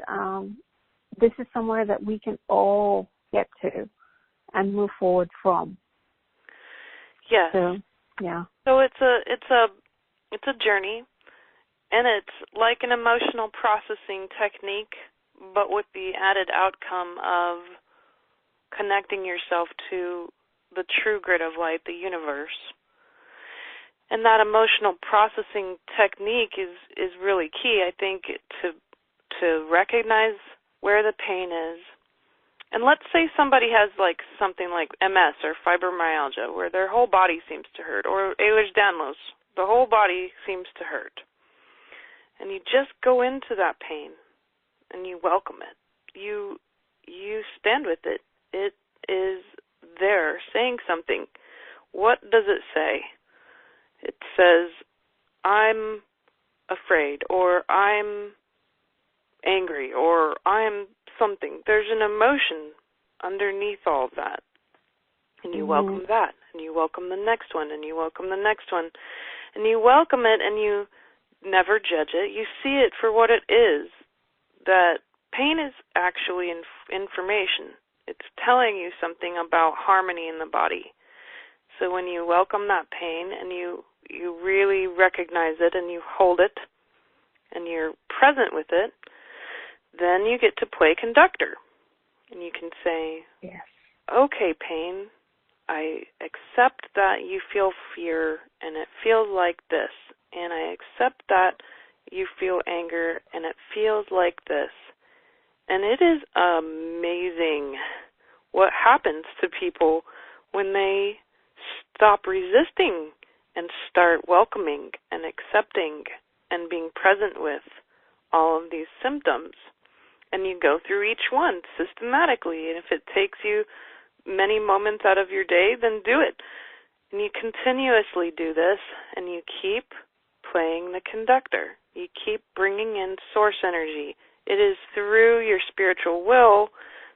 this is somewhere that we can all get to and move forward from. Yes. So, yeah. So it's a journey, and it's like an emotional processing technique, but with the added outcome of connecting yourself to the true grid of light, the universe. And that emotional processing technique is really key, I think, to recognize where the pain is. And let's say somebody has like something like MS or fibromyalgia, where their whole body seems to hurt, or Ehlers-Danlos, the whole body seems to hurt. And you just go into that pain and you welcome it. You stand with it. It is there saying something. What does it say? It says, I'm afraid, or I'm angry, or I'm something. There's an emotion underneath all of that. And you welcome that, and you welcome the next one, and you welcome the next one. And you welcome it, and you never judge it. You see it for what it is, that pain is actually information. It's telling you something about harmony in the body. So when you welcome that pain and you really recognize it and you hold it and you're present with it, then you get to play conductor. And you can say, yes, okay, pain, I accept that you feel fear and it feels like this. And I accept that you feel anger and it feels like this. And it is amazing what happens to people when they stop resisting and start welcoming and accepting and being present with all of these symptoms. And you go through each one systematically. And if it takes you many moments out of your day, then do it. And you continuously do this, and you keep playing the conductor. You keep bringing in source energy. It is through your spiritual will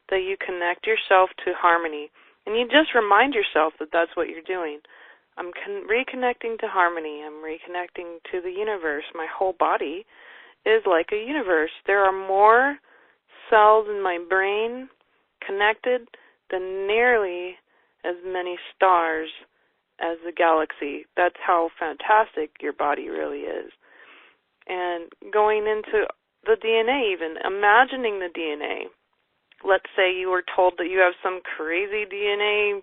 that you connect yourself to harmony. And you just remind yourself that that's what you're doing. I'm reconnecting to harmony. I'm reconnecting to the universe. My whole body is like a universe. There are more cells in my brain connected than nearly as many stars as the galaxy. That's how fantastic your body really is. And going into the DNA even, imagining the DNA. Let's say you were told that you have some crazy DNA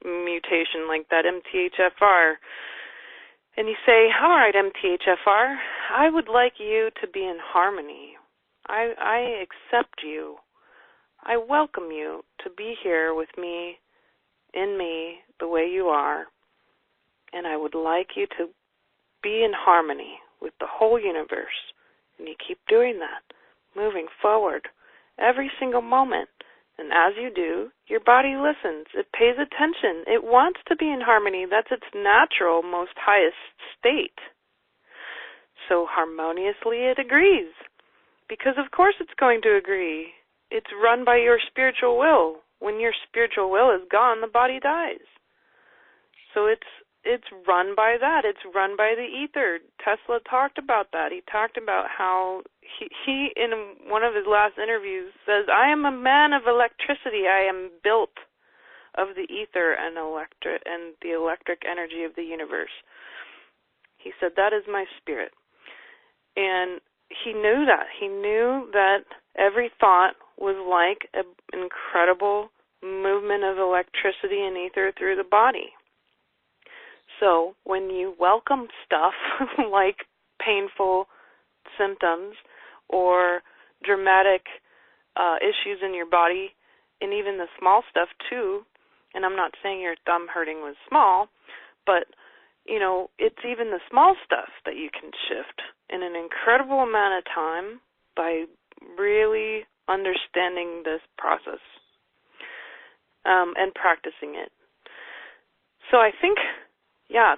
mutation like that MTHFR. And you say, all right, MTHFR, I would like you to be in harmony. I accept you. I welcome you to be here with me, in me, the way you are. And I would like you to be in harmony with the whole universe. And you keep doing that, moving forward every single moment. And as you do, your body listens. It pays attention. It wants to be in harmony. That's its natural, most highest state. So harmoniously it agrees. Because of course it's going to agree. It's run by your spiritual will. When your spiritual will is gone, the body dies. So it's run by that. It's run by the ether. Tesla talked about that. He talked about how he in one of his last interviews says, I am a man of electricity. I am built of the ether and the electric energy of the universe. He said, that is my spirit. And he knew that. He knew that every thought was like an incredible movement of electricity and ether through the body. So when you welcome stuff like painful symptoms or dramatic issues in your body, and even the small stuff too, and I'm not saying your thumb hurting was small, but it's even the small stuff that you can shift in an incredible amount of time by really understanding this process and practicing it. So I think,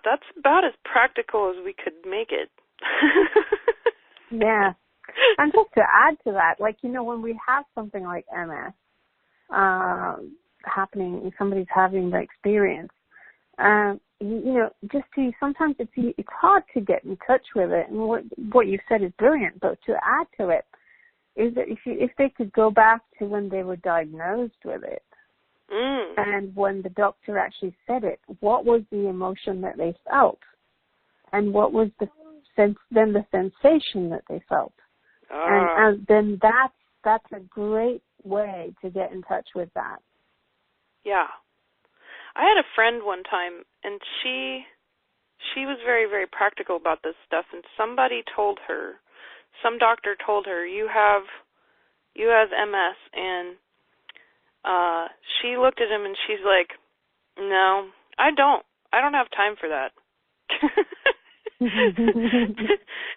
that's about as practical as we could make it. Yeah. And just to add to that, when we have something like MS happening, somebody's having the experience, sometimes it's hard to get in touch with it. And what you said is brilliant, but to add to it is that if they could go back to when they were diagnosed with it, and when the doctor actually said it, what was the emotion that they felt, and what was the sensation that they felt, and then that's a great way to get in touch with that. Yeah. I had a friend one time, and she was very, very practical about this stuff, and some doctor told her, you have MS, and she looked at him and she's like, no, I don't have time for that.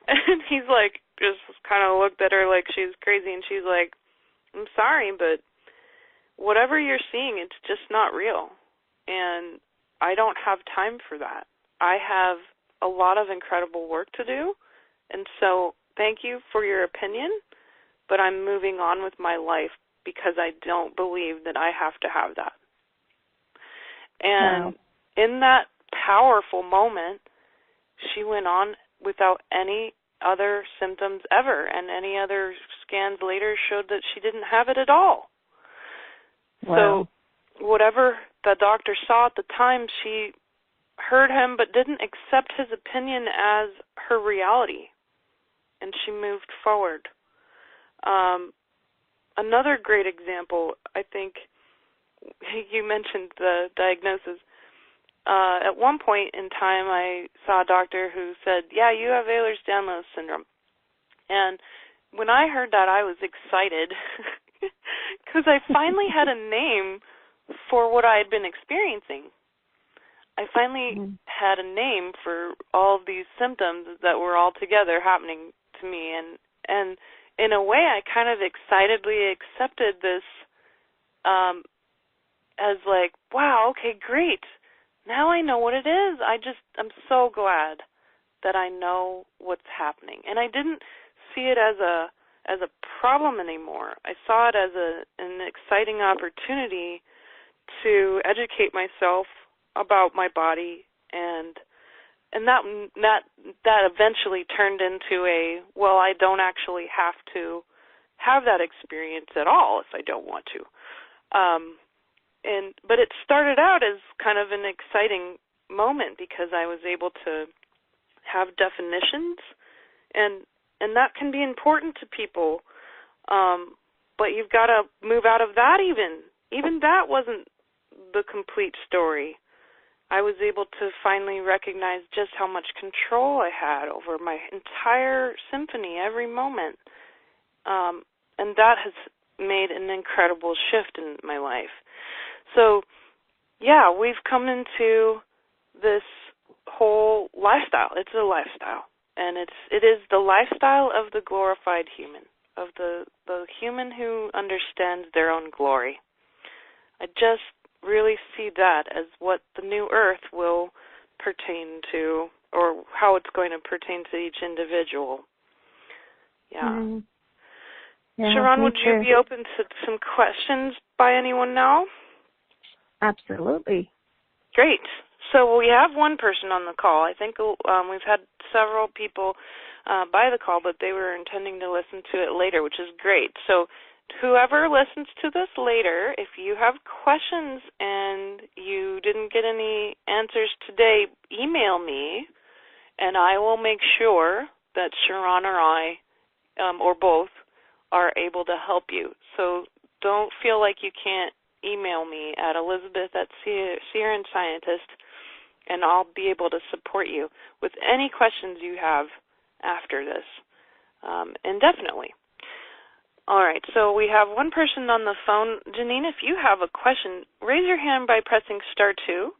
And he's like, just kind of looked at her like she's crazy, and she's like, I'm sorry, but whatever you're seeing, it's just not real. And I don't have time for that. I have a lot of incredible work to do, and so thank you for your opinion, but I'm moving on with my life because I don't believe that I have to have that. And in that powerful moment, she went on without any other symptoms ever, and any other scans later showed that she didn't have it at all. Wow. So whatever the doctor saw at the time, she heard him but didn't accept his opinion as her reality, and she moved forward. Another great example, I think, you mentioned the diagnosis. At one point in time, I saw a doctor who said, yeah, you have Ehlers-Danlos syndrome. And when I heard that, I was excited because I finally had a name for what I had been experiencing. I finally had a name for all of these symptoms that were all together happening to me. And in a way, I kind of excitedly accepted this as like, wow, okay, great. Now I know what it is. I'm so glad that I know what's happening. And I didn't see it as a problem anymore. I saw it as an exciting opportunity to educate myself about my body, and that eventually turned into I don't actually have to have that experience at all if I don't want to. But it started out as kind of an exciting moment because I was able to have definitions, and that can be important to people. But you've got to move out of that even. Even that wasn't the complete story. I was able to finally recognize just how much control I had over my entire symphony every moment. And that has made an incredible shift in my life. So, yeah, we've come into this whole lifestyle. It's a lifestyle. And it is the lifestyle of the glorified human, of the human who understands their own glory. I just really see that as what the new earth will pertain to, or how it's going to pertain to each individual. Yeah. Yeah, Charan, would you be open to some questions by anyone now? Absolutely. Great. So we have one person on the call. I think we've had several people by the call, but they were intending to listen to it later, which is great. So whoever listens to this later, if you have questions and you didn't get any answers today, email me, and I will make sure that Charan or I, or both, are able to help you. So don't feel like you can't email me at Elizabeth at Seer and Scientist. and I'll be able to support you with any questions you have after this, indefinitely. All right, so we have one person on the phone. Janine, if you have a question, raise your hand by pressing *2.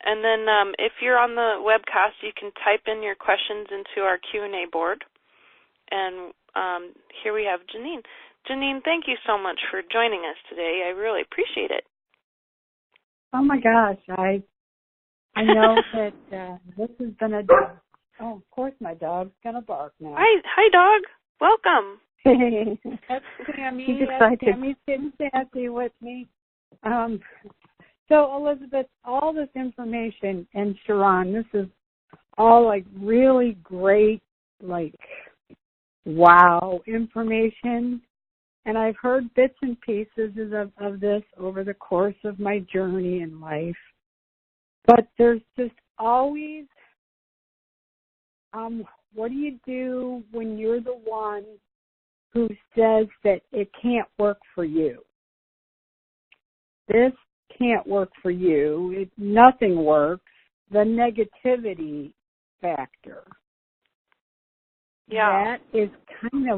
And then if you're on the webcast, you can type in your questions into our Q&A board. And here we have Janine. Janine, thank you so much for joining us today. I really appreciate it. Oh, my gosh. I know that this has been a... Oh, of course my dog's going to bark now. Hi, dog. Welcome. That's Tammy. She's excited. Tammy's getting sassy with me. So, Elizabeth, all this information, and Charan, this is all, like, really great, like, wow information. And I've heard bits and pieces of this over the course of my journey in life. But there's just always, what do you do when you're the one who says that it can't work for you? This can't work for you. Nothing works. The negativity factor. Yeah. That's kind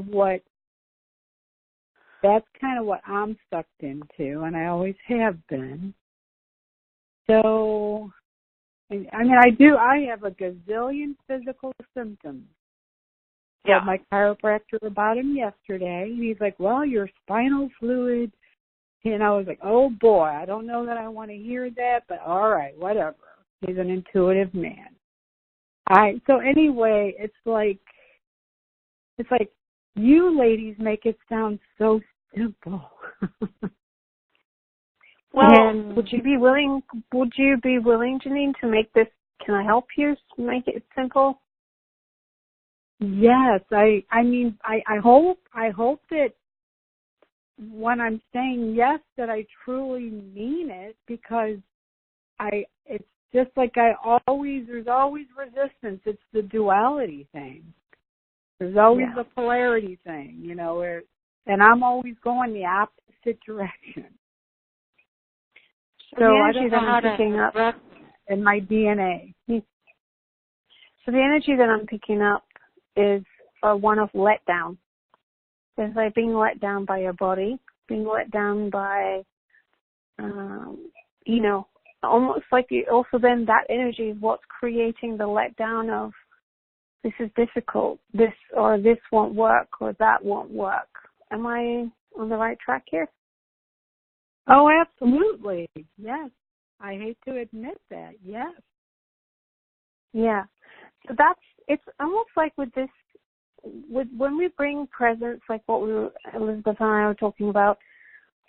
of what I'm sucked into, and I always have been. So, I mean, I have a gazillion physical symptoms. Yeah. I told my chiropractor about him yesterday, and he's like, well, your spinal fluid. And I was like, oh, boy, I don't know that I want to hear that, but all right, whatever. He's an intuitive man. So anyway, it's like you ladies make it sound so simple. Well, and would you be willing, Janine, to make this, can I help you make it simple? Yes, I mean, I hope that when I'm saying yes, that I truly mean it, because it's just like there's always resistance. It's the duality thing. There's always the polarity thing, and I'm always going the opposite direction. So I don't know how to pick up in my DNA. So the energy that I'm picking up is one of letdown. It's like being let down by your body, being let down by, almost like also then that energy is what's creating the letdown of this is difficult, this won't work, or that won't work. Am I on the right track here? Oh, absolutely. Yes. I hate to admit that. Yes. Yeah. So it's almost like with this, when we bring presence, like what Elizabeth and I were talking about,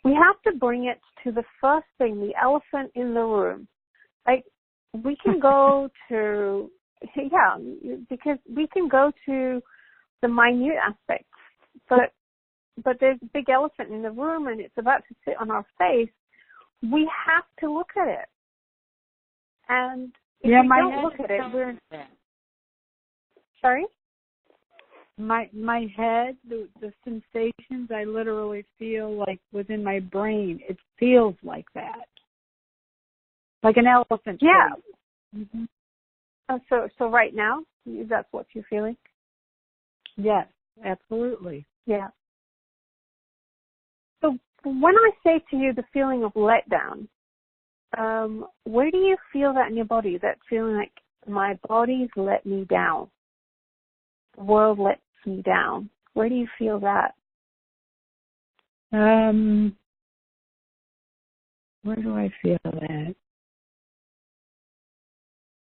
we have to bring it to the first thing, the elephant in the room. Like, we can go to, because we can go to the minute aspects, but there's a big elephant in the room and it's about to sit on our face. We have to look at it. And if we don't look at it, Sorry? My head, the sensations I literally feel like within my brain, it feels like that. Like an elephant. Yeah. Mm-hmm. So right now, that's what you're feeling? Yes, absolutely. Yeah. So when I say to you the feeling of letdown, where do you feel that in your body? That feeling like my body's let me down. The world lets me down. Where do you feel that? Where do I feel that?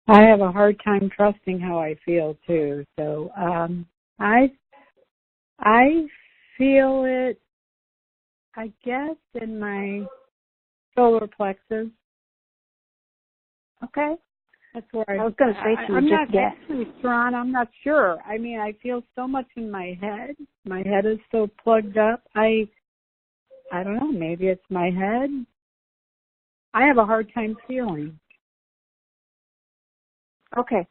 I have a hard time trusting how I feel too. So I feel it, I guess, in my solar plexus. Okay. That's where I was going to say to you, just guess. Charan, I'm not sure. I mean, I feel so much in my head. My head is so plugged up. I don't know. Maybe it's my head. I have a hard time feeling. Okay.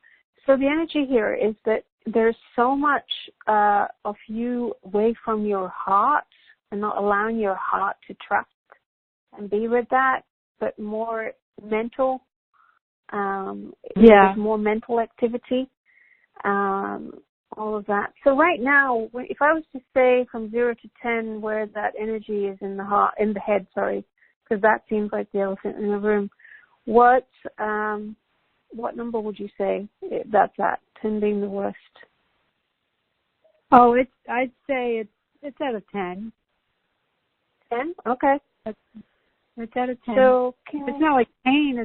So the energy here is that there's so much of you away from your heart and not allowing your heart to trust and be with that, but more mental There's more mental activity, all of that. So right now, if I was to say from 0 to 10 where that energy is in the head, because that seems like the elephant in the room, what number would you say that's at, 10 being the worst? Oh, I'd say it's at a 10. 10? Okay. It's at a 10. So it's not like pain,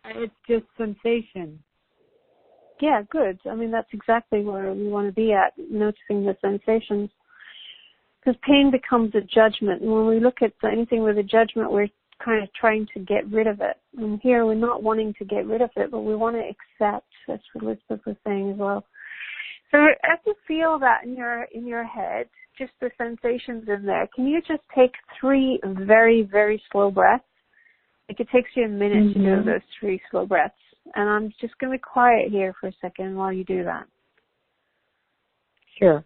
it's just sensation. Yeah, good. I mean, that's exactly where we want to be at, noticing the sensations. Because pain becomes a judgment. And when we look at anything with a judgment, we're kind of trying to get rid of it. And here we're not wanting to get rid of it, but we want to accept. That's what Elizabeth was saying as well. So as you feel that in your head, just the sensations in there, can you just take 3 very, very slow breaths? Like it takes you a minute to do those 3 slow breaths. And I'm just going to be quiet here for a second while you do that. Sure.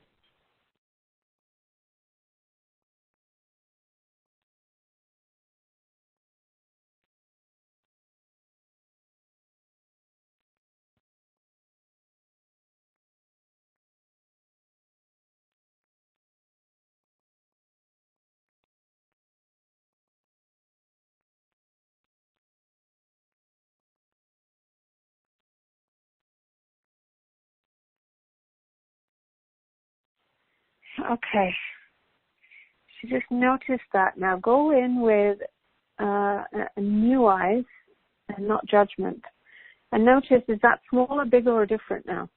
Okay. So just notice that. Now go in with new eyes and not judgment. And notice, is that smaller, bigger, or different now?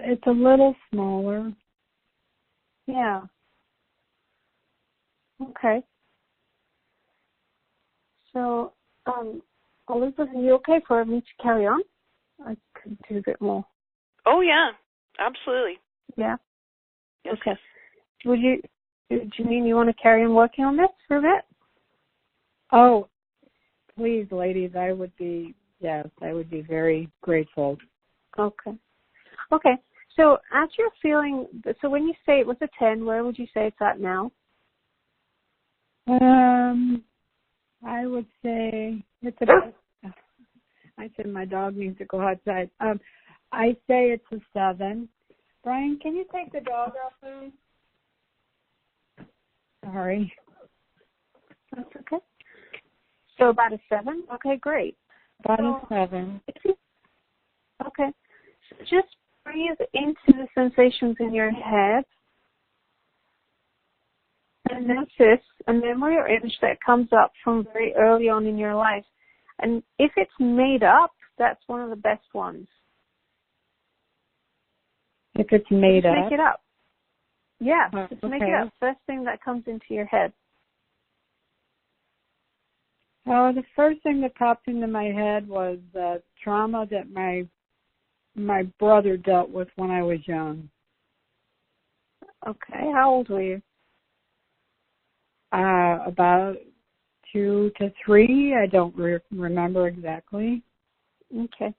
It's a little smaller. Yeah. Okay. So, Elizabeth, are you okay for me to carry on? I could do a bit more. Oh, yeah. Absolutely. Yeah? Yes. Okay. Do you mean you want to carry on working on this for a bit? Oh, please, ladies, I would be very grateful. Okay. Okay. So as you're feeling, so when you say it was a 10, where would you say it's at now? I would say it's about, I said my dog needs to go outside. I say it's a 7. Brian, can you take the dog out, please? Sorry. That's okay. So about a 7? Okay, great. About a 7. Okay. So just breathe into the sensations in your head and notice a memory or image that comes up from very early on in your life. And if it's made up, that's one of the best ones. If it's made up? Make it up. Yeah, just okay. make it up. First thing that comes into your head. The first thing that popped into my head was the trauma that my brother dealt with when I was young. Okay, how old were you? About 2 to 3. I don't remember exactly. Okay.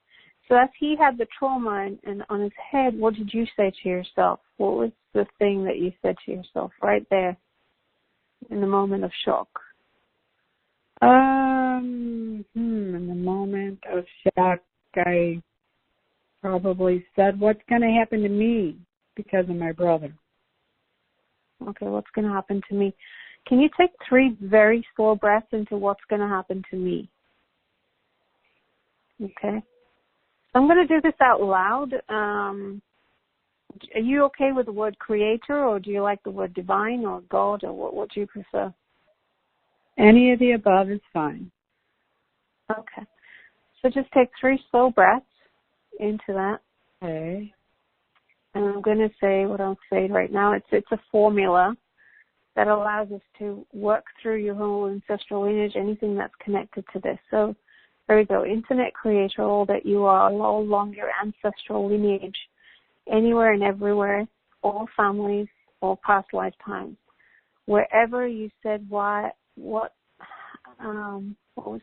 So as he had the trauma and on his head, what did you say to yourself? What was the thing that you said to yourself right there in the moment of shock? In the moment of shock, I probably said, what's going to happen to me because of my brother? Okay, what's going to happen to me? Can you take 3 very slow breaths into what's going to happen to me? Okay. I'm going to do this out loud. Are you okay with the word creator, or do you like the word divine or God, or what do you prefer? Any of the above is fine. Okay. So just take 3 slow breaths into that. Okay. And I'm going to say what I'll say right now. It's a formula that allows us to work through your whole ancestral lineage, anything that's connected to this. So there we go. Infinite creator, all that you are, all along your ancestral lineage, anywhere and everywhere, all families, all past lifetimes. Wherever you said what was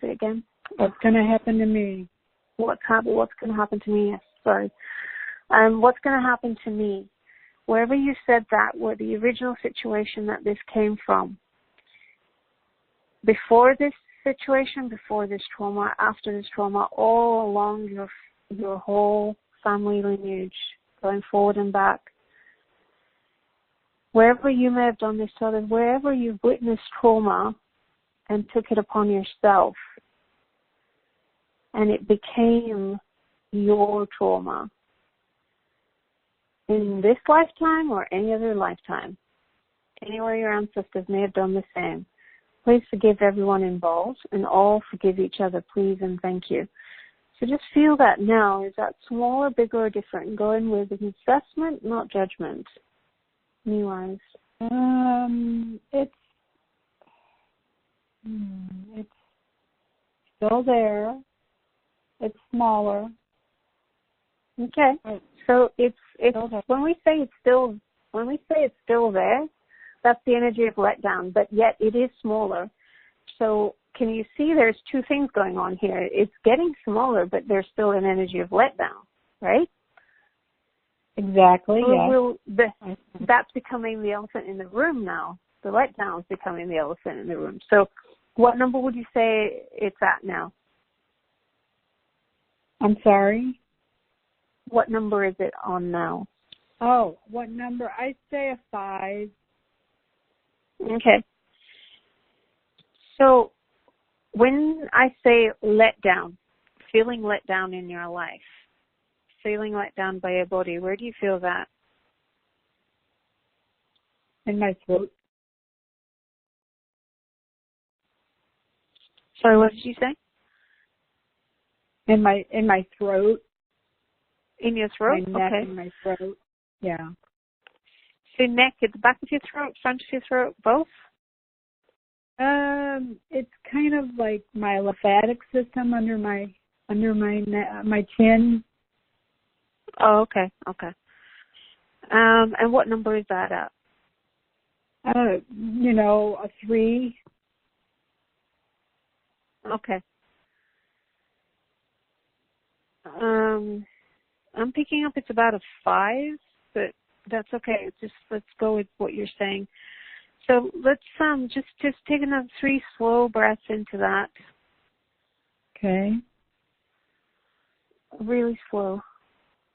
it again? What's going to happen to me? What's going to happen to me? Yes, sorry. What's going to happen to me? Wherever you said that, where the original situation that this came from, before this situation, before this trauma, after this trauma, all along your whole family lineage, going forward and back. Wherever you may have done this to others, wherever you've witnessed trauma and took it upon yourself, and it became your trauma in this lifetime or any other lifetime, anywhere your ancestors may have done the same, please forgive everyone involved and all forgive each other, please and thank you. So just feel that now. Is that small or bigger or different? And go in with an assessment, not judgment. New eyes. It's still there. It's smaller. Okay. Right. So it's when we say it's still there, that's the energy of letdown, but yet it is smaller. So can you see there's two things going on here? It's getting smaller, but there's still an energy of letdown, right? Exactly, yes. That's becoming the elephant in the room now. The letdown is becoming the elephant in the room. So what number would you say it's at now? I'm sorry? What number is it on now? Oh, what number? I'd say a 5. Okay. So when I say let down, feeling let down in your life, feeling let down by your body, where do you feel that? In my throat. Sorry, what did you say? In my throat. In your throat? My neck okay. and my throat. Yeah. So neck at the back of your throat, front of your throat, both? It's kind of like my lymphatic system under my chin. Oh, okay. And what number is that at? A 3. Okay. I'm picking up it's about a 5, but that's okay. Just let's go with what you're saying. So let's just take another 3 slow breaths into that. Okay. Really slow.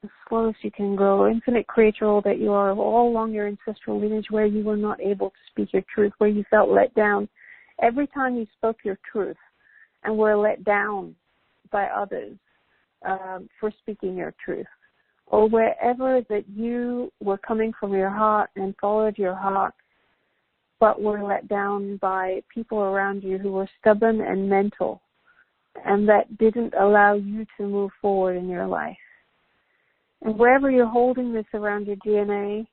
As slow as you can go. Infinite creator all that you are, all along your ancestral lineage where you were not able to speak your truth, where you felt let down. Every time you spoke your truth and were let down by others for speaking your truth, or wherever that you were coming from your heart and followed your heart, but were let down by people around you who were stubborn and mental, and that didn't allow you to move forward in your life. And wherever you're holding this around your DNA,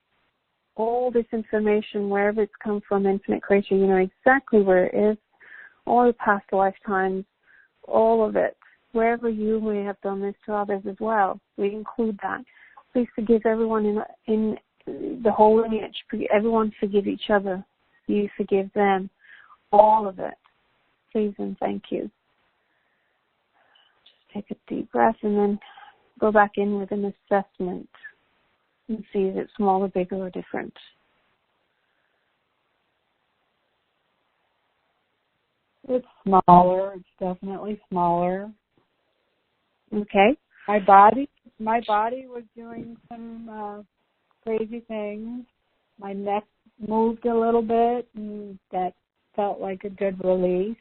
all this information, wherever it's come from, infinite creator, you know exactly where it is, all your past lifetimes, all of it, wherever you may have done this to others as well, we include that. Please forgive everyone in the whole lineage. Everyone forgive each other. You forgive them. All of it. Please and thank you. Just take a deep breath and then go back in with an assessment and see if it's smaller, bigger, or different. It's smaller. It's definitely smaller. Okay. My body was doing some crazy things. My neck moved a little bit, and that felt like a good release.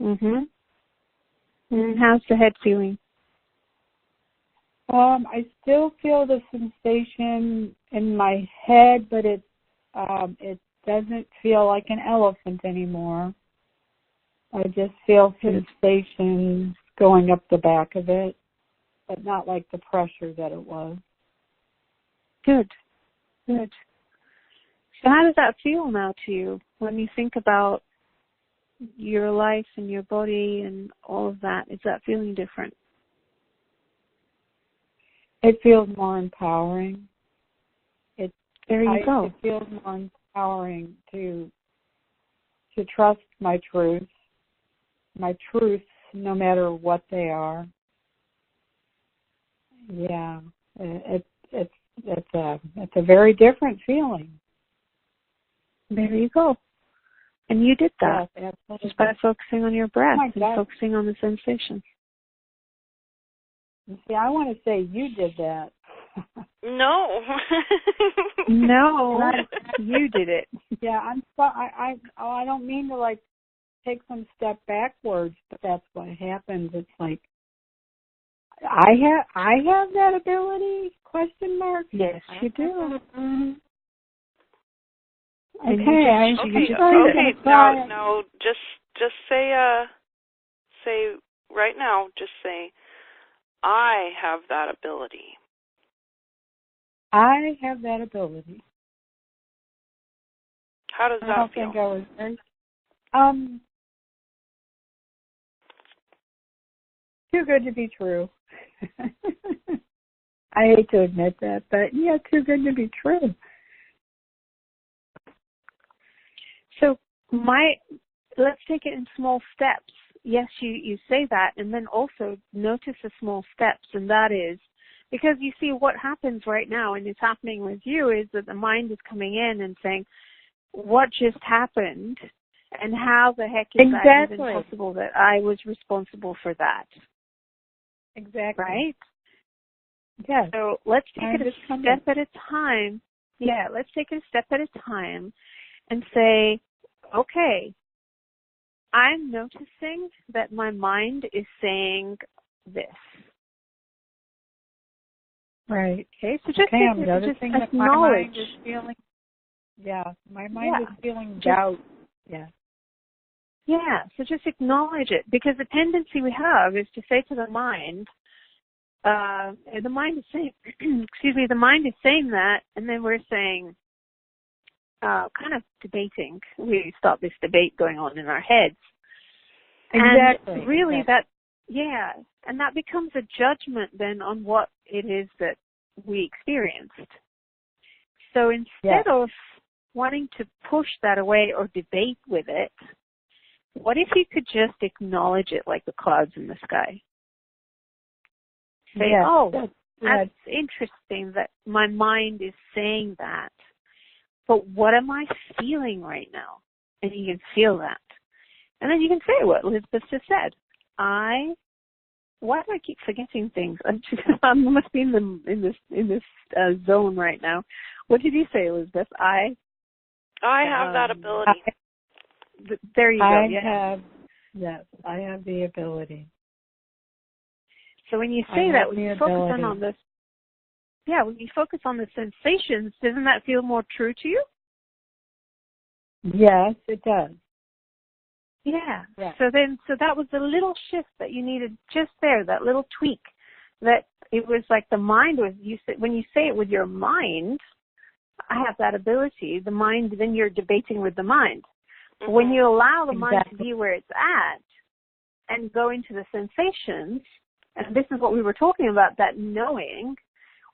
Mhm. And how's the head feeling? I still feel the sensation in my head, but it doesn't feel like an elephant anymore. I just feel sensations going up the back of it, but not like the pressure that it was. Good. So how does that feel now to you when you think about your life and your body and all of that? Is that feeling different? It feels more empowering. There you go. It feels more empowering to trust my truths, no matter what they are. Yeah, it's a very different feeling. There you go. And you did that just by focusing on your breath and focusing on the sensation. See, I want to say you did that. No. No, you did it. Yeah, I don't mean to like take some step backwards, but that's what happens. It's like I have that ability? Question mark. Yes, you do. Mm-hmm. Okay. No. Just say right now. Just say, I have that ability. I have that ability. How does that feel? I don't think I was very. Too good to be true. I hate to admit that, but yeah, too good to be true. So let's take it in small steps. Yes, you say that, and then also notice the small steps, and that is, because you see what happens right now, and it's happening with you, is that the mind is coming in and saying, what just happened, and how the heck is that even possible that I was responsible for that? Exactly. Right? Yeah. So let's take it a step at a time. Yeah, let's take it a step at a time and say, okay, I'm noticing that my mind is saying this. Right. Okay, so just I'm noticing that my mind is feeling. Yeah, my mind is feeling doubt. Yeah. Yeah, so just acknowledge it, because the tendency we have is to say to the mind is saying, the mind is saying that, and then we're saying, kind of debating. We start this debate going on in our heads. Exactly. And really and that becomes a judgment then on what it is that we experienced. So instead of wanting to push that away or debate with it, what if you could just acknowledge it like the clouds in the sky? Say, that's interesting that my mind is saying that. But what am I feeling right now? And you can feel that. And then you can say what Elizabeth just said. Why do I keep forgetting things? I must be in this zone right now. What did you say, Elizabeth? I have that ability. There you go. I have the ability. So when you say that, when you focus on this, when you focus on the sensations, doesn't that feel more true to you? Yes, it does. Yeah. So that was the little shift that you needed just there, that little tweak. That it was like the mind was, when you say it with your mind, I have that ability, the mind, then you're debating with the mind. Mm-hmm. When you allow the mind to be where it's at and go into the sensations, and this is what we were talking about, that knowing,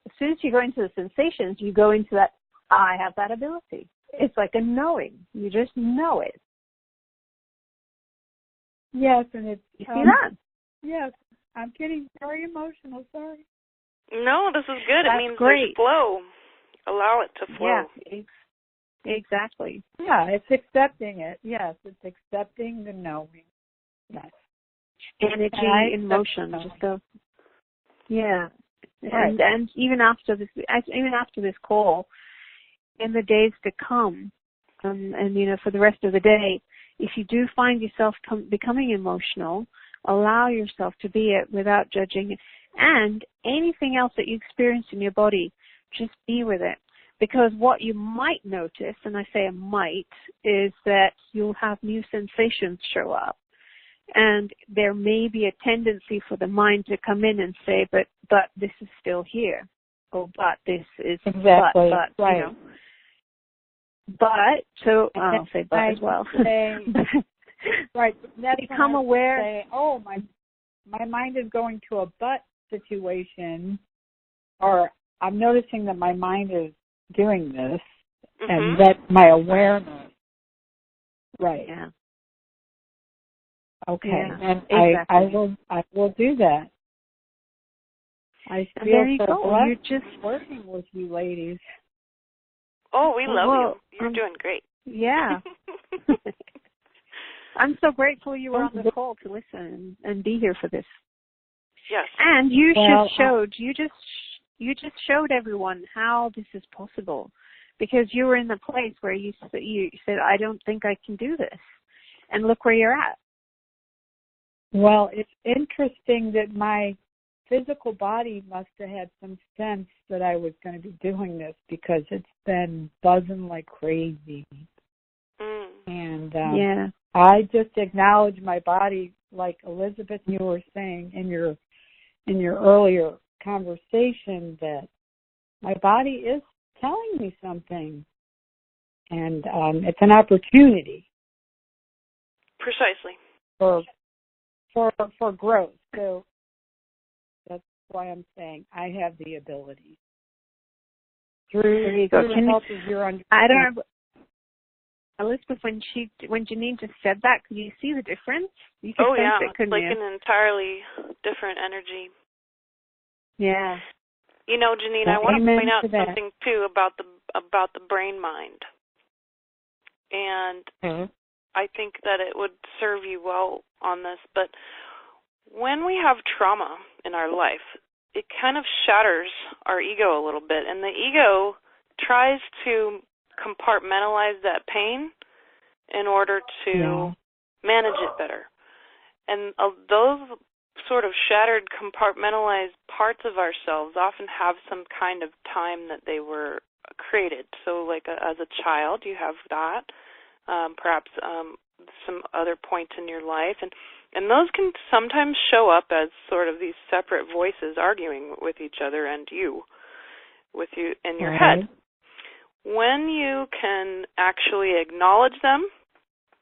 as soon as you go into the sensations, you go into that, I have that ability. It's like a knowing. You just know it. Yes, and it's... You see that? Yes. I'm getting very emotional, sorry. No, this is good. That's it means great. There's flow. Allow it to flow. Yeah, exactly. Yeah, it's accepting it. Yes, it's accepting the knowing. Yes. Energy in motion. Right. And even after this call, in the days to come, and for the rest of the day, if you do find yourself becoming emotional, allow yourself to be it without judging it. And anything else that you experience in your body, just be with it. Because what you might notice, and I say might, is that you'll have new sensations show up. And there may be a tendency for the mind to come in and say, but this is still here. Oh, but this is, exactly. but right. You know. But, so I'll say but as well. Right. That's become aware. Say, oh, my mind is going to a but situation, or I'm noticing that my mind is doing this, and that's my awareness. Right. Yeah. Okay. Yeah, and exactly. I will do that. I feel there you so go. blessed You're just working with you ladies. Oh, we love you. You're doing great. Yeah. I'm so grateful you were on the call to listen and be here for this. Yes. And you just showed everyone how this is possible, because you were in the place where you said, I don't think I can do this. And look where you're at. Well, it's interesting that my physical body must have had some sense that I was going to be doing this, because it's been buzzing like crazy. And I just acknowledge my body, like Elizabeth, you were saying in your earlier conversation, that my body is telling me something, and it's an opportunity. Precisely. For growth. So that's why I'm saying I have the ability. Through the help of your understanding. I don't know, Elizabeth, when Janine just said that, could you see the difference? You could sense it, couldn't like you? an entirely different energy. Yeah. You know, Janine, I want to point out something too about the brain mind, and I think that it would serve you well on this. But when we have trauma in our life, it kind of shatters our ego a little bit, and the ego tries to compartmentalize that pain in order to manage it better. And those sort of shattered, compartmentalized parts of ourselves often have some kind of time that they were created. So like as a child, you have that, perhaps some other points in your life. And those can sometimes show up as sort of these separate voices arguing with each other and with you in your head. When you can actually acknowledge them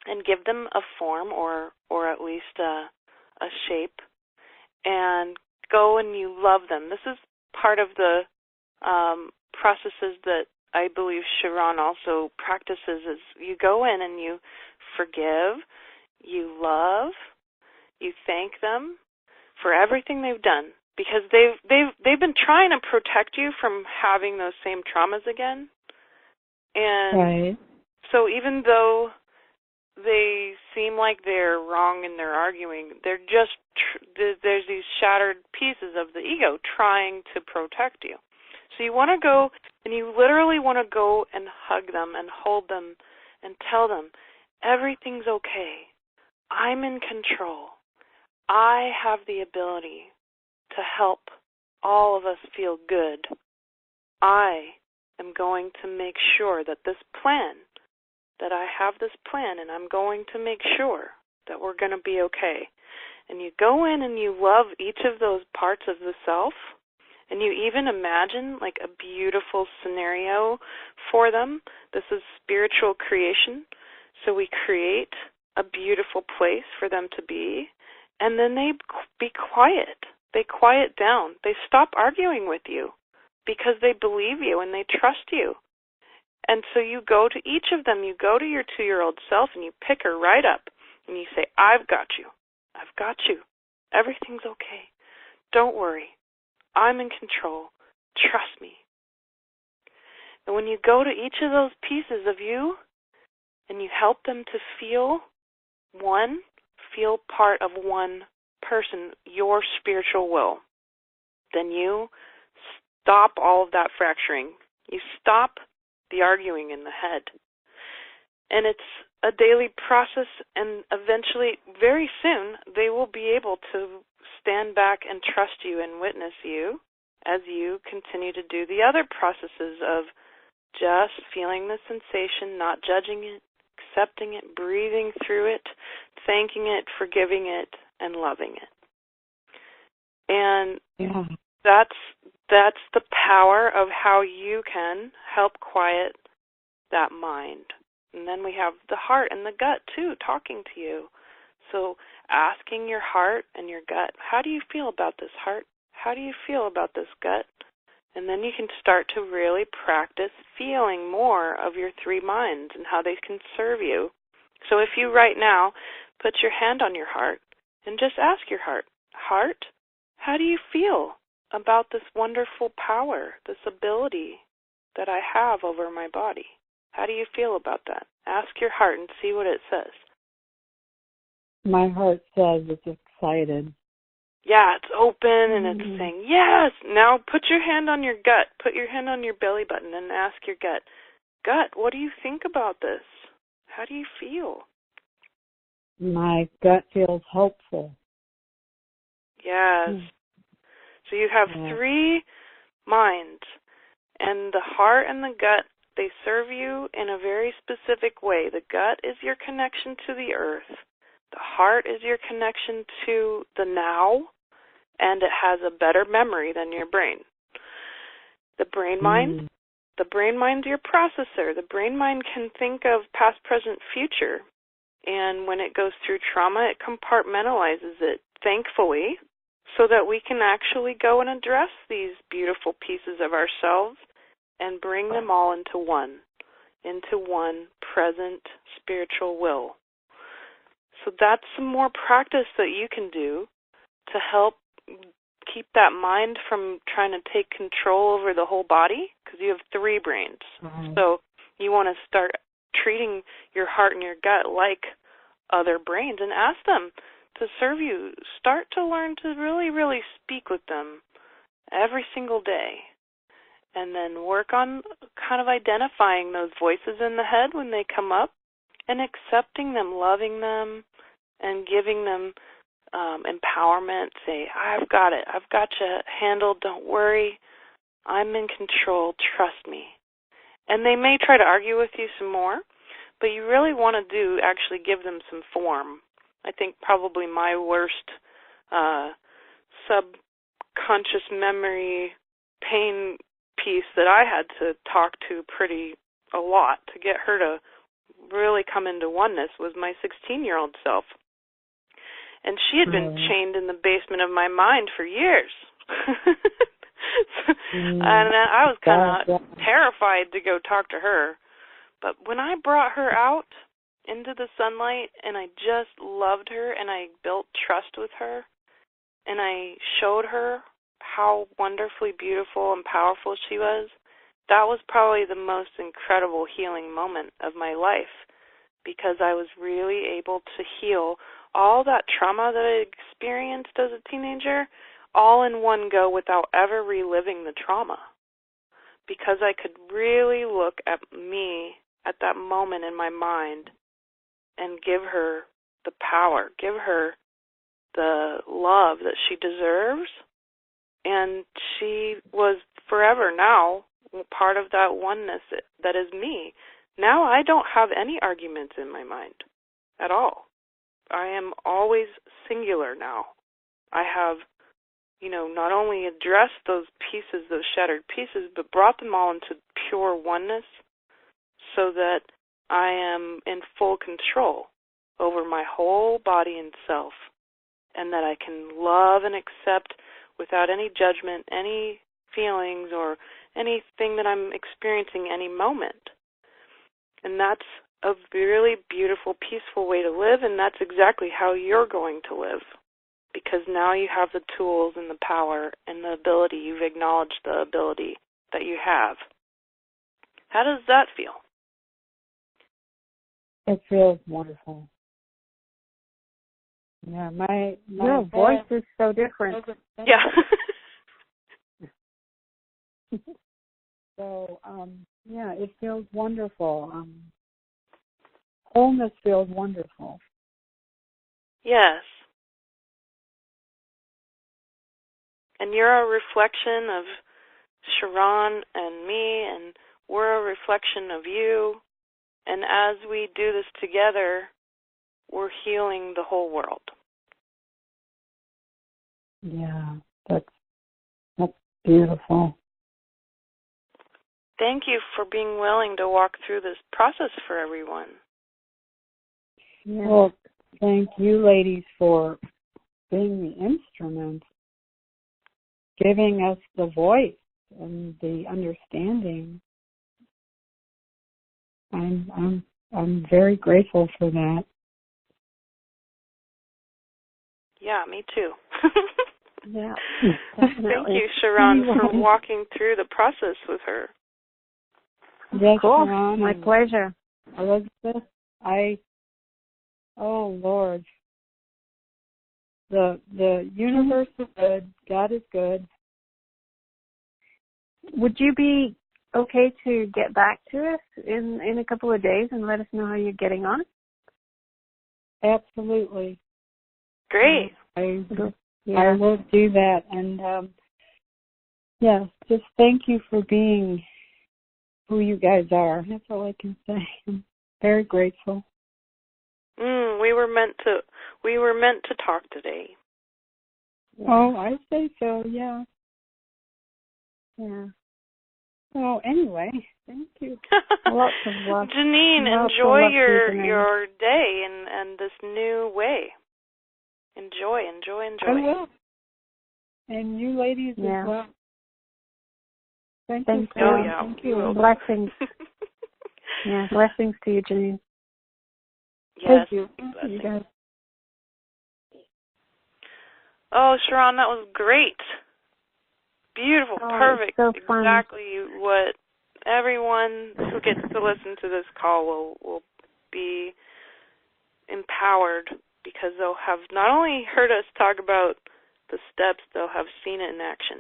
and give them a form or at least a shape, and go and you love them. This is part of the processes that I believe Charan also practices. Is you go in and you forgive, you love, you thank them for everything they've done, because they've been trying to protect you from having those same traumas again. And so even though they seem like they're wrong and they're arguing, they're just there's these shattered pieces of the ego trying to protect you. So you want to go, and you literally want to go and hug them and hold them and tell them, everything's okay. I'm in control. I have the ability to help all of us feel good. I am going to make sure that I have this plan, and I'm going to make sure that we're going to be okay. And you go in and you love each of those parts of the self, and you even imagine like a beautiful scenario for them. This is spiritual creation. So we create a beautiful place for them to be, and then they be quiet. They quiet down. They stop arguing with you because they believe you and they trust you. And so you go to each of them, you go to your 2-year-old self and you pick her right up and you say, I've got you. I've got you. Everything's okay. Don't worry. I'm in control. Trust me. And when you go to each of those pieces of you and you help them to feel part of one person, your spiritual will, then you stop all of that fracturing. You stop the arguing in the head. And it's a daily process, and eventually, very soon, they will be able to stand back and trust you and witness you as you continue to do the other processes of just feeling the sensation, not judging it, accepting it, breathing through it, thanking it, forgiving it, and loving it. And that's the power of how you can help quiet that mind. And then we have the heart and the gut, too, talking to you. So asking your heart and your gut, how do you feel about this heart? How do you feel about this gut? And then you can start to really practice feeling more of your 3 minds and how they can serve you. So if you right now put your hand on your heart and just ask your heart, heart, how do you feel about this wonderful power, this ability that I have over my body? How do you feel about that? Ask your heart and see what it says. My heart says it's excited. Yeah, it's open and it's saying, yes! Now put your hand on your gut. Put your hand on your belly button and ask your gut, gut, what do you think about this? How do you feel? My gut feels hopeful. Yes. So you have three minds, and the heart and the gut, they serve you in a very specific way. The gut is your connection to the earth. The heart is your connection to the now, and it has a better memory than your brain. The brain mind, the brain mind's your processor. The brain mind can think of past, present, future, and when it goes through trauma, it compartmentalizes it, thankfully, so that we can actually go and address these beautiful pieces of ourselves and bring them all into one present spiritual will. So that's some more practice that you can do to help keep that mind from trying to take control over the whole body, because you have three brains. So you want to start treating your heart and your gut like other brains and ask them to serve you. Start to learn to really, really speak with them every single day. And then work on kind of identifying those voices in the head when they come up and accepting them, loving them, and giving them empowerment. Say, I've got it. I've got you handled. Don't worry. I'm in control. Trust me. And they may try to argue with you some more, but you really want to actually give them some form. I think probably my worst subconscious memory pain piece that I had to talk to a lot to get her to really come into oneness was my 16-year-old self. And she had been chained in the basement of my mind for years. And I was kind of terrified to go talk to her. But when I brought her out into the sunlight and I just loved her and I built trust with her and I showed her how wonderfully beautiful and powerful she was, that was probably the most incredible healing moment of my life, because I was really able to heal all that trauma that I experienced as a teenager all in one go without ever reliving the trauma, because I could really look at me at that moment in my mind and give her the power, give her the love that she deserves. And she was forever now part of that oneness that is me. Now I don't have any arguments in my mind at all. I am always singular now. I have, not only addressed those pieces, those shattered pieces, but brought them all into pure oneness so that I am in full control over my whole body and self, and that I can love and accept without any judgment, any feelings, or anything that I'm experiencing any moment. And that's a really beautiful, peaceful way to live, and that's exactly how you're going to live, because now you have the tools and the power and the ability. You've acknowledged the ability that you have. How does that feel? It feels wonderful. Yeah, your voice is so different. Yeah. So, it feels wonderful. Wholeness feels wonderful. Yes. And you're a reflection of Charan and me, and we're a reflection of you. And as we do this together, we're healing the whole world. Yeah, that's beautiful. Thank you for being willing to walk through this process for everyone. Yeah. Well, thank you, ladies, for being the instrument, giving us the voice and the understanding. I'm very grateful for that. Yeah, me too. Yeah, Thank you, Charan, for walking through the process with her. Yes, cool. Charan, my pleasure. Elizabeth, oh Lord, The universe is good. God is good. Would you be okay to get back to us in a couple of days and let us know how you're getting on? Absolutely. Great. I will do that. And just thank you for being who you guys are. That's all I can say. I'm very grateful. We were meant to talk today. Yeah. Oh, I say so. Yeah. Yeah. Well, anyway, thank you. Lots of love. Janine, enjoy your day and this new way. Enjoy. I will. And you ladies as well. Thank you. Oh, yeah. Thank you. Blessings. Blessings to you, Janine. Yes. Thank you. You guys. Oh, Charan, that was great. Beautiful, perfect. So fun. Exactly what everyone who gets to listen to this call will be empowered, because they'll have not only heard us talk about the steps, they'll have seen it in action.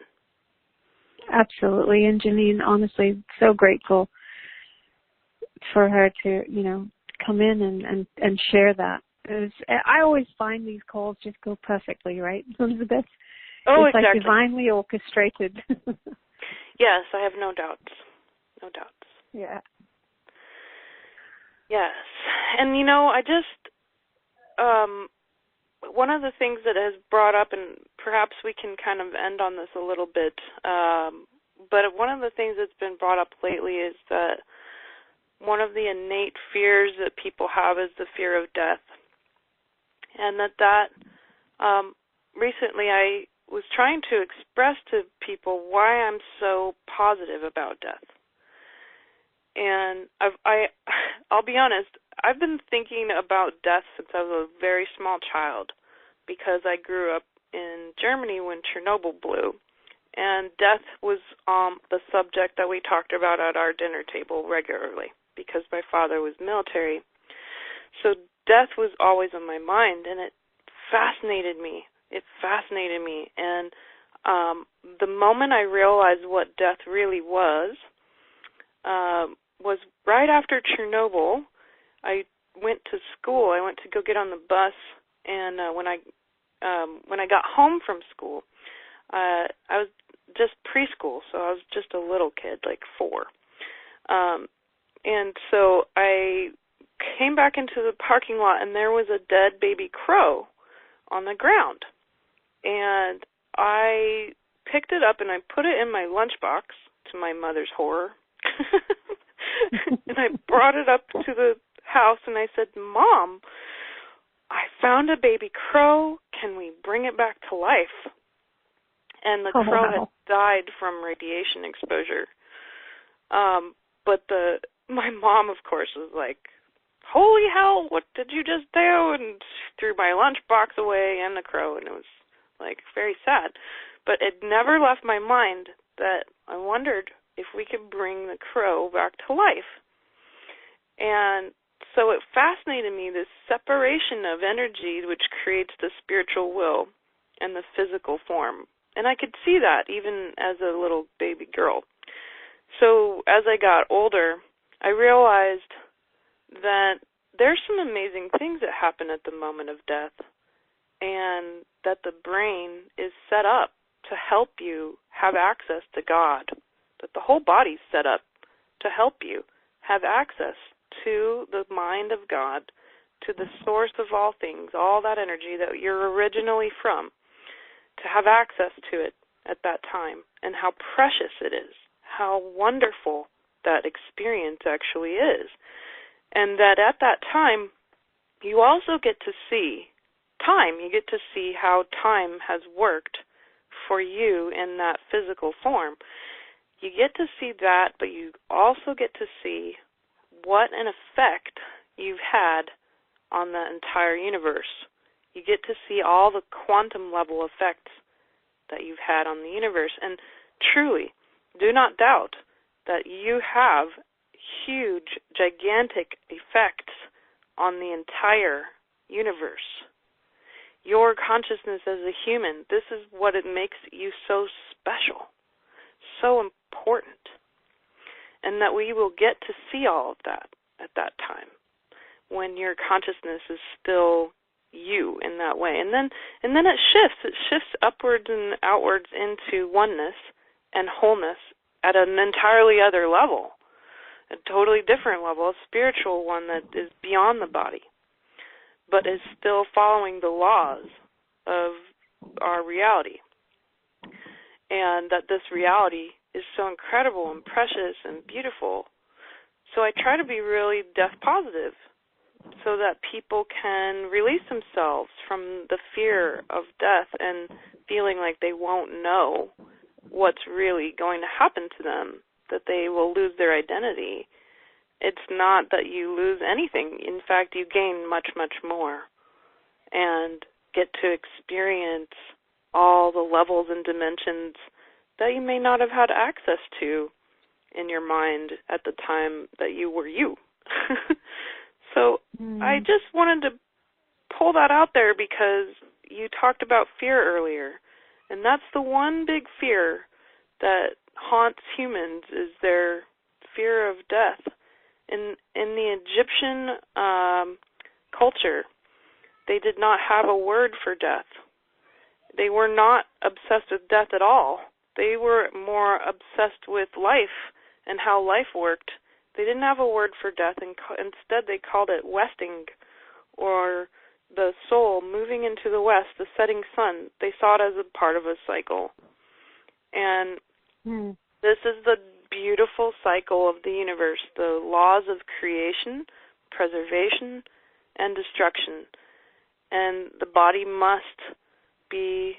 Absolutely. And Janine, honestly, so grateful for her to, come in and share that. I always find these calls just go perfectly, right, Elizabeth? Oh, it's exactly. Like divinely orchestrated. Yes, I have no doubts. No doubts. Yeah. Yes. And, I just, one of the things that has brought up, and perhaps we can kind of end on this a little bit, but one of the things that's been brought up lately is that one of the innate fears that people have is the fear of death. And that recently I was trying to express to people why I'm so positive about death. And I'll be honest, I've been thinking about death since I was a very small child, because I grew up in Germany when Chernobyl blew, and death was the subject that we talked about at our dinner table regularly, because my father was military. So death was always on my mind, and it fascinated me. And the moment I realized what death really was right after Chernobyl. I went to school. I went to go get on the bus, and when I got home from school, I was just preschool, so I was just a little kid, like 4. And so I came back into the parking lot, and there was a dead baby crow on the ground. And I picked it up, and I put it in my lunchbox, to my mother's horror. And I brought it up to the house, and I said, "Mom, I found a baby crow. Can we bring it back to life?" And the crow had died from radiation exposure. But my mom, of course, was like, "Holy hell, what did you just do?" And threw my lunchbox away and the crow, and it was, like, very sad. But it never left my mind that I wondered if we could bring the crow back to life. And so it fascinated me, this separation of energy which creates the spiritual will and the physical form. And I could see that even as a little baby girl. So as I got older, I realized that there's some amazing things that happen at the moment of death, and that the brain is set up to help you have access to God, that the whole body's set up to help you have access to the mind of God, to the source of all things, all that energy that you're originally from, to have access to it at that time, and how precious it is, how wonderful that experience actually is. And that at that time, you also get to see time. You get to see how time has worked for you in that physical form. You get to see that, but you also get to see what an effect you've had on the entire universe. You get to see all the quantum level effects that you've had on the universe. And truly, do not doubt that you have huge, gigantic effects on the entire universe. your consciousness as a human. This is what it makes you so special, so important, and that we will get to see all of that at that time when your consciousness is still you in that way. And then it shifts upwards and outwards into oneness and wholeness at an entirely other level, a totally different level, a spiritual one that is beyond the body, but is still following the laws of our reality. And that this reality is so incredible and precious and beautiful. So I try to be really death positive so that people can release themselves from the fear of death and feeling like they won't know what's really going to happen to them, that they will lose their identity. It's not that you lose anything. In fact, you gain much, much more and get to experience all the levels and dimensions that you may not have had access to in your mind at the time that you were you. So I just wanted to pull that out there because you talked about fear earlier, and that's the one big fear that haunts humans is their fear of death. In the Egyptian culture, they did not have a word for death. They were not obsessed with death at all. They were more obsessed with life and how life worked. They didn't have a word for death, and instead they called it westing, or the soul moving into the west, the setting sun. They saw it as a part of a cycle. And this is the beautiful cycle of the universe, the laws of creation, preservation, and destruction. And the body must be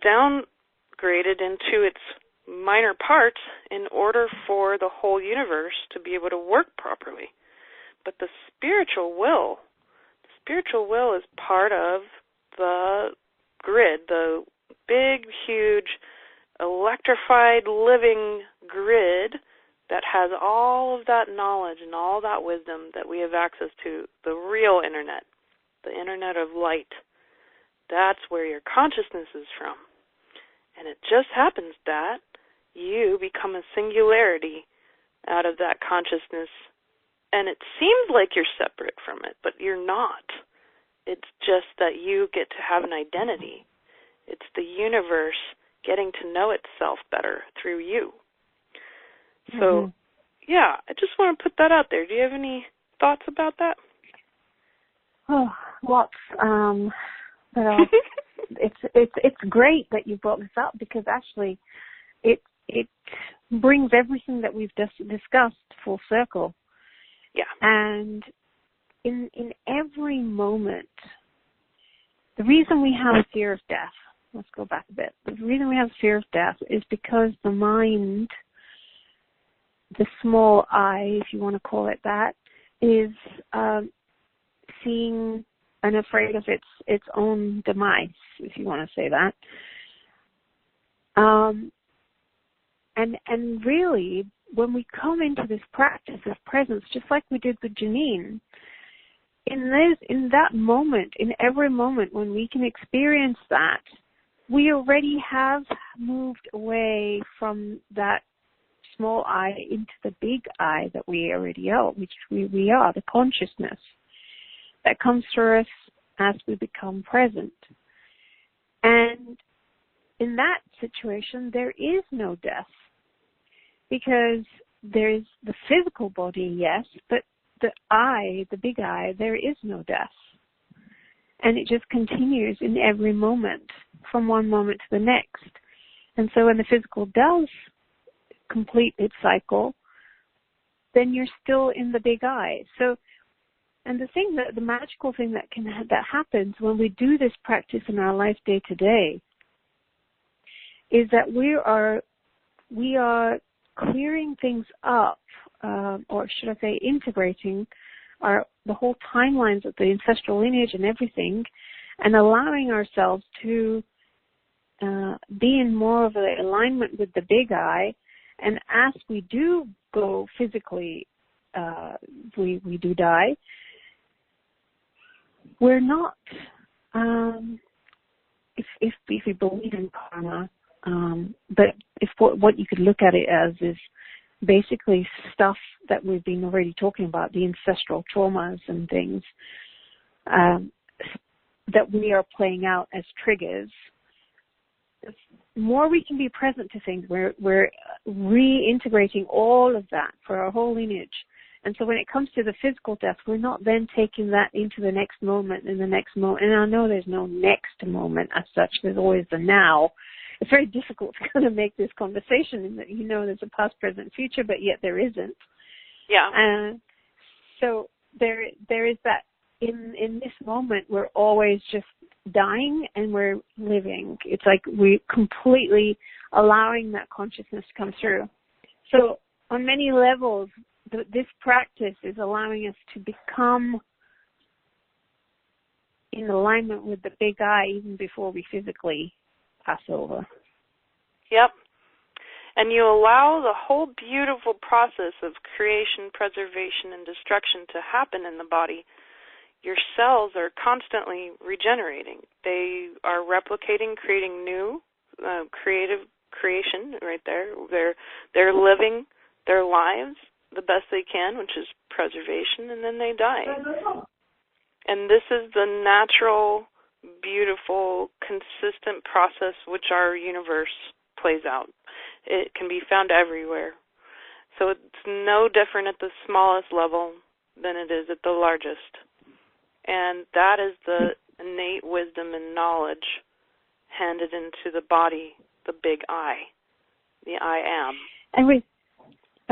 downgraded into its minor parts in order for the whole universe to be able to work properly. But the spiritual will is part of the grid, the big, huge, electrified, living grid that has all of that knowledge and all that wisdom that we have access to, the real internet, the internet of light. That's where your consciousness is from. And it just happens that you become a singularity out of that consciousness. And it seems like you're separate from it, but you're not. It's just that you get to have an identity. It's the universe getting to know itself better through you. So, yeah, I just want to put that out there. Do you have any thoughts about that? Oh, lots. But it's great that you brought this up because actually it brings everything that we've just discussed full circle. Yeah. And in every moment, the reason we have a fear of death, let's go back a bit. The reason we have a fear of death is because the mind, the small I, if you want to call it that, is seeing and afraid of its own demise, if you want to say that. And really, when we come into this practice of presence, just like we did with Janine, in that moment, in every moment when we can experience that, we already have moved away from that small I into the big I that we already are, which we are, the consciousness that comes through us as we become present. And in that situation, there is no death because there is the physical body, yes, but the I, the big I, there is no death. And it just continues in every moment, from one moment to the next. And so when the physical does complete its cycle, then you're still in the big I. So, and the magical thing that happens when we do this practice in our life day to day is that we are clearing things up, or should I say integrating the whole timelines of the ancestral lineage and everything, and allowing ourselves to be in more of an alignment with the big I. And as we do go physically, we do die, we're not if you believe in karma, but if what you could look at it as is basically stuff that we've been already talking about, the ancestral traumas and things that we are playing out as triggers. The more we can be present to things, we're reintegrating all of that for our whole lineage. And so when it comes to the physical death, we're not then taking that into the next moment and the next moment. And I know there's no next moment as such. There's always the now. It's very difficult to kind of make this conversation in that, there's a past, present, future, but yet there isn't. Yeah. So there is that in this moment, we're always just dying and we're living. It's like we're completely allowing that consciousness to come through. So on many levels, this practice is allowing us to become in alignment with the big I even before we physically pass over. Yep. And you allow the whole beautiful process of creation, preservation, and destruction to happen in the body. Your cells are constantly regenerating. They are replicating, creating new creative creation right there. They're living their lives the best they can, which is preservation, and then they die. And this is the natural, beautiful, consistent process which our universe plays out. It can be found everywhere. So it's no different at the smallest level than it is at the largest. And that is the innate wisdom and knowledge handed into the body, the big I, the I am. And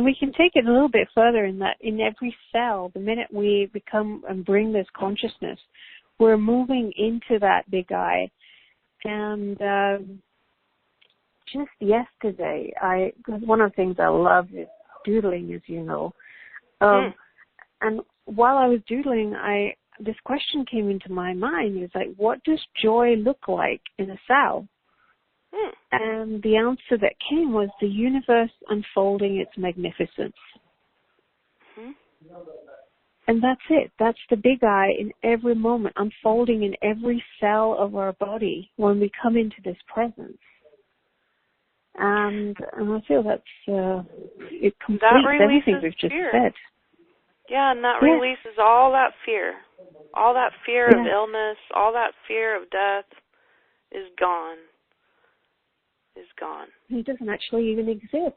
we can take it a little bit further in that in every cell, the minute we become and bring this consciousness, we're moving into that big I. And just yesterday, because one of the things I love is doodling, as you know. And while I was doodling, this question came into my mind. It was like, what does joy look like in a cell? And the answer that came was the universe unfolding its magnificence. And that's it. That's the big I in every moment, unfolding in every cell of our body when we come into this presence. And I feel that's it completes everything we've just said. Yeah, and that releases all that fear. All that fear of illness, all that fear of death is gone. Is gone. It doesn't actually even exist,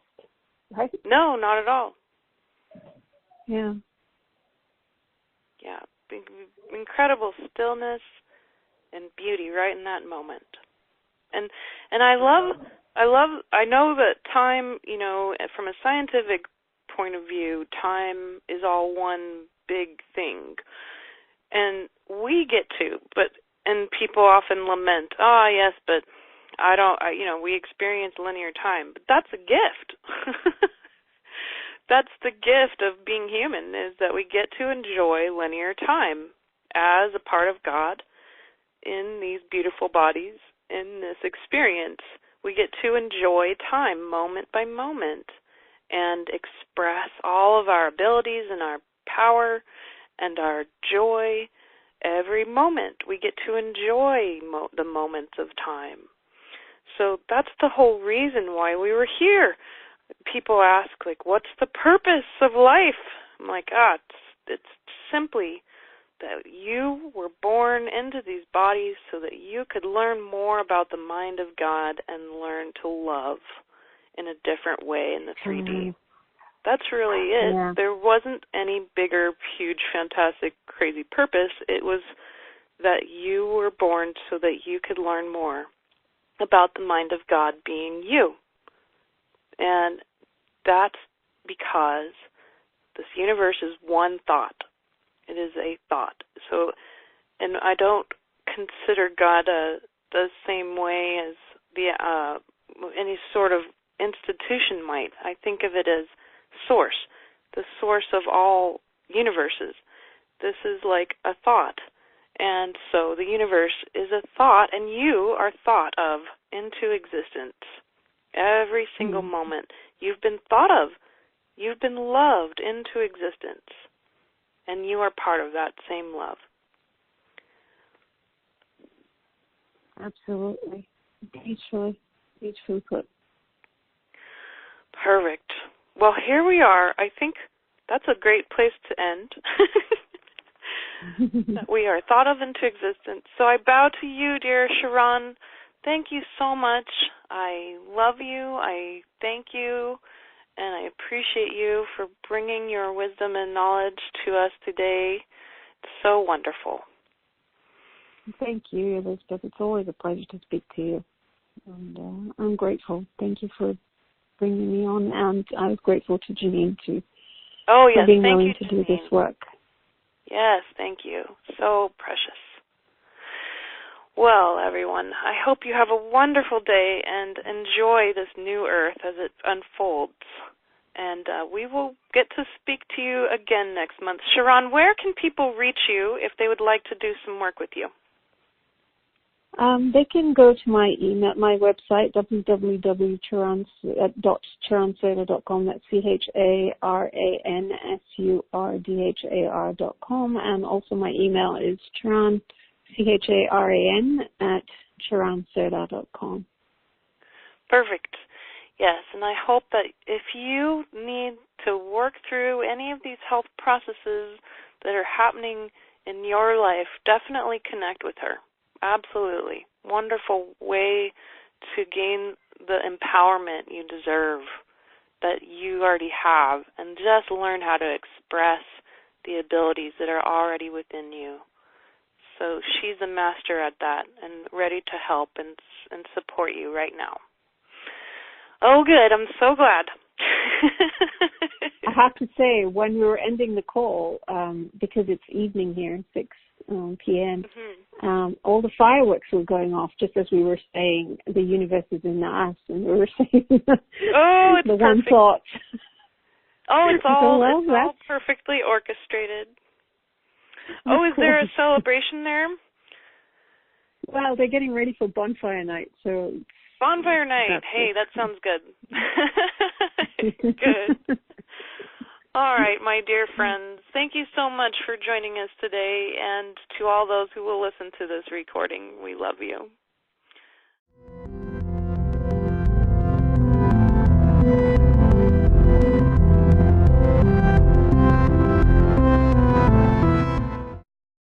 right? No, not at all. Yeah. Yeah, incredible stillness and beauty right in that moment. And I know that time, from a scientific point of view, time is all one big thing. And we get to, and people often lament, yes, but we experience linear time. But that's a gift. That's the gift of being human, is that we get to enjoy linear time as a part of God in these beautiful bodies, in this experience. We get to enjoy time moment by moment and express all of our abilities and our power and our joy every moment. We get to enjoy the moments of time. So that's the whole reason why we were here. People ask, what's the purpose of life? I'm like, it's simply that you were born into these bodies so that you could learn more about the mind of God and learn to love in a different way in the 3D. That's really it. Yeah. There wasn't any bigger, huge, fantastic, crazy purpose. It was that you were born so that you could learn more about the mind of God being you. And that's because this universe is one thought. It is a thought. So, and I don't consider God the same way as any sort of institution might. I think of it as source, the source of all universes. This is like a thought. And so the universe is a thought, and you are thought of into existence. Every single moment you've been thought of. You've been loved into existence. And you are part of that same love. Absolutely. Beautifully put. Perfect. Well, here we are. I think that's a great place to end. That we are thought of into existence. So I bow to you, dear Charan. Thank you so much. I love you. I thank you. And I appreciate you for bringing your wisdom and knowledge to us today. It's so wonderful. Thank you, Elizabeth. It's always a pleasure to speak to you. And I'm grateful. Thank you for bringing me on. And I was grateful to Janine, too, for being thank willing you, to Janine. do this work. Yes, thank you. So precious. Well, everyone, I hope you have a wonderful day and enjoy this new earth as it unfolds. And we will get to speak to you again next month. Charan, where can people reach you if they would like to do some work with you? They can go to my website, www.charansurdhar.com. That's CHARANSURDHAR.com. And also my email is Charan, CHARAN, @charansurdhar.com. Perfect. Yes, and I hope that if you need to work through any of these health processes that are happening in your life, definitely connect with her. Absolutely. Wonderful way to gain the empowerment you deserve that you already have, and just learn how to express the abilities that are already within you. So she's a master at that and ready to help and support you right now. Oh, good. I'm so glad. I have to say, when we were ending the call, because it's evening here, 6 p.m., all the fireworks were going off just as we were saying the universe is in us, and we were saying it's the perfect. one thought. Oh, it's all perfectly orchestrated. Oh, is there a celebration there? Well, they're getting ready for bonfire night, so... Bonfire night. Hey, that sounds good. Good. All right, my dear friends, thank you so much for joining us today, and to all those who will listen to this recording, we love you.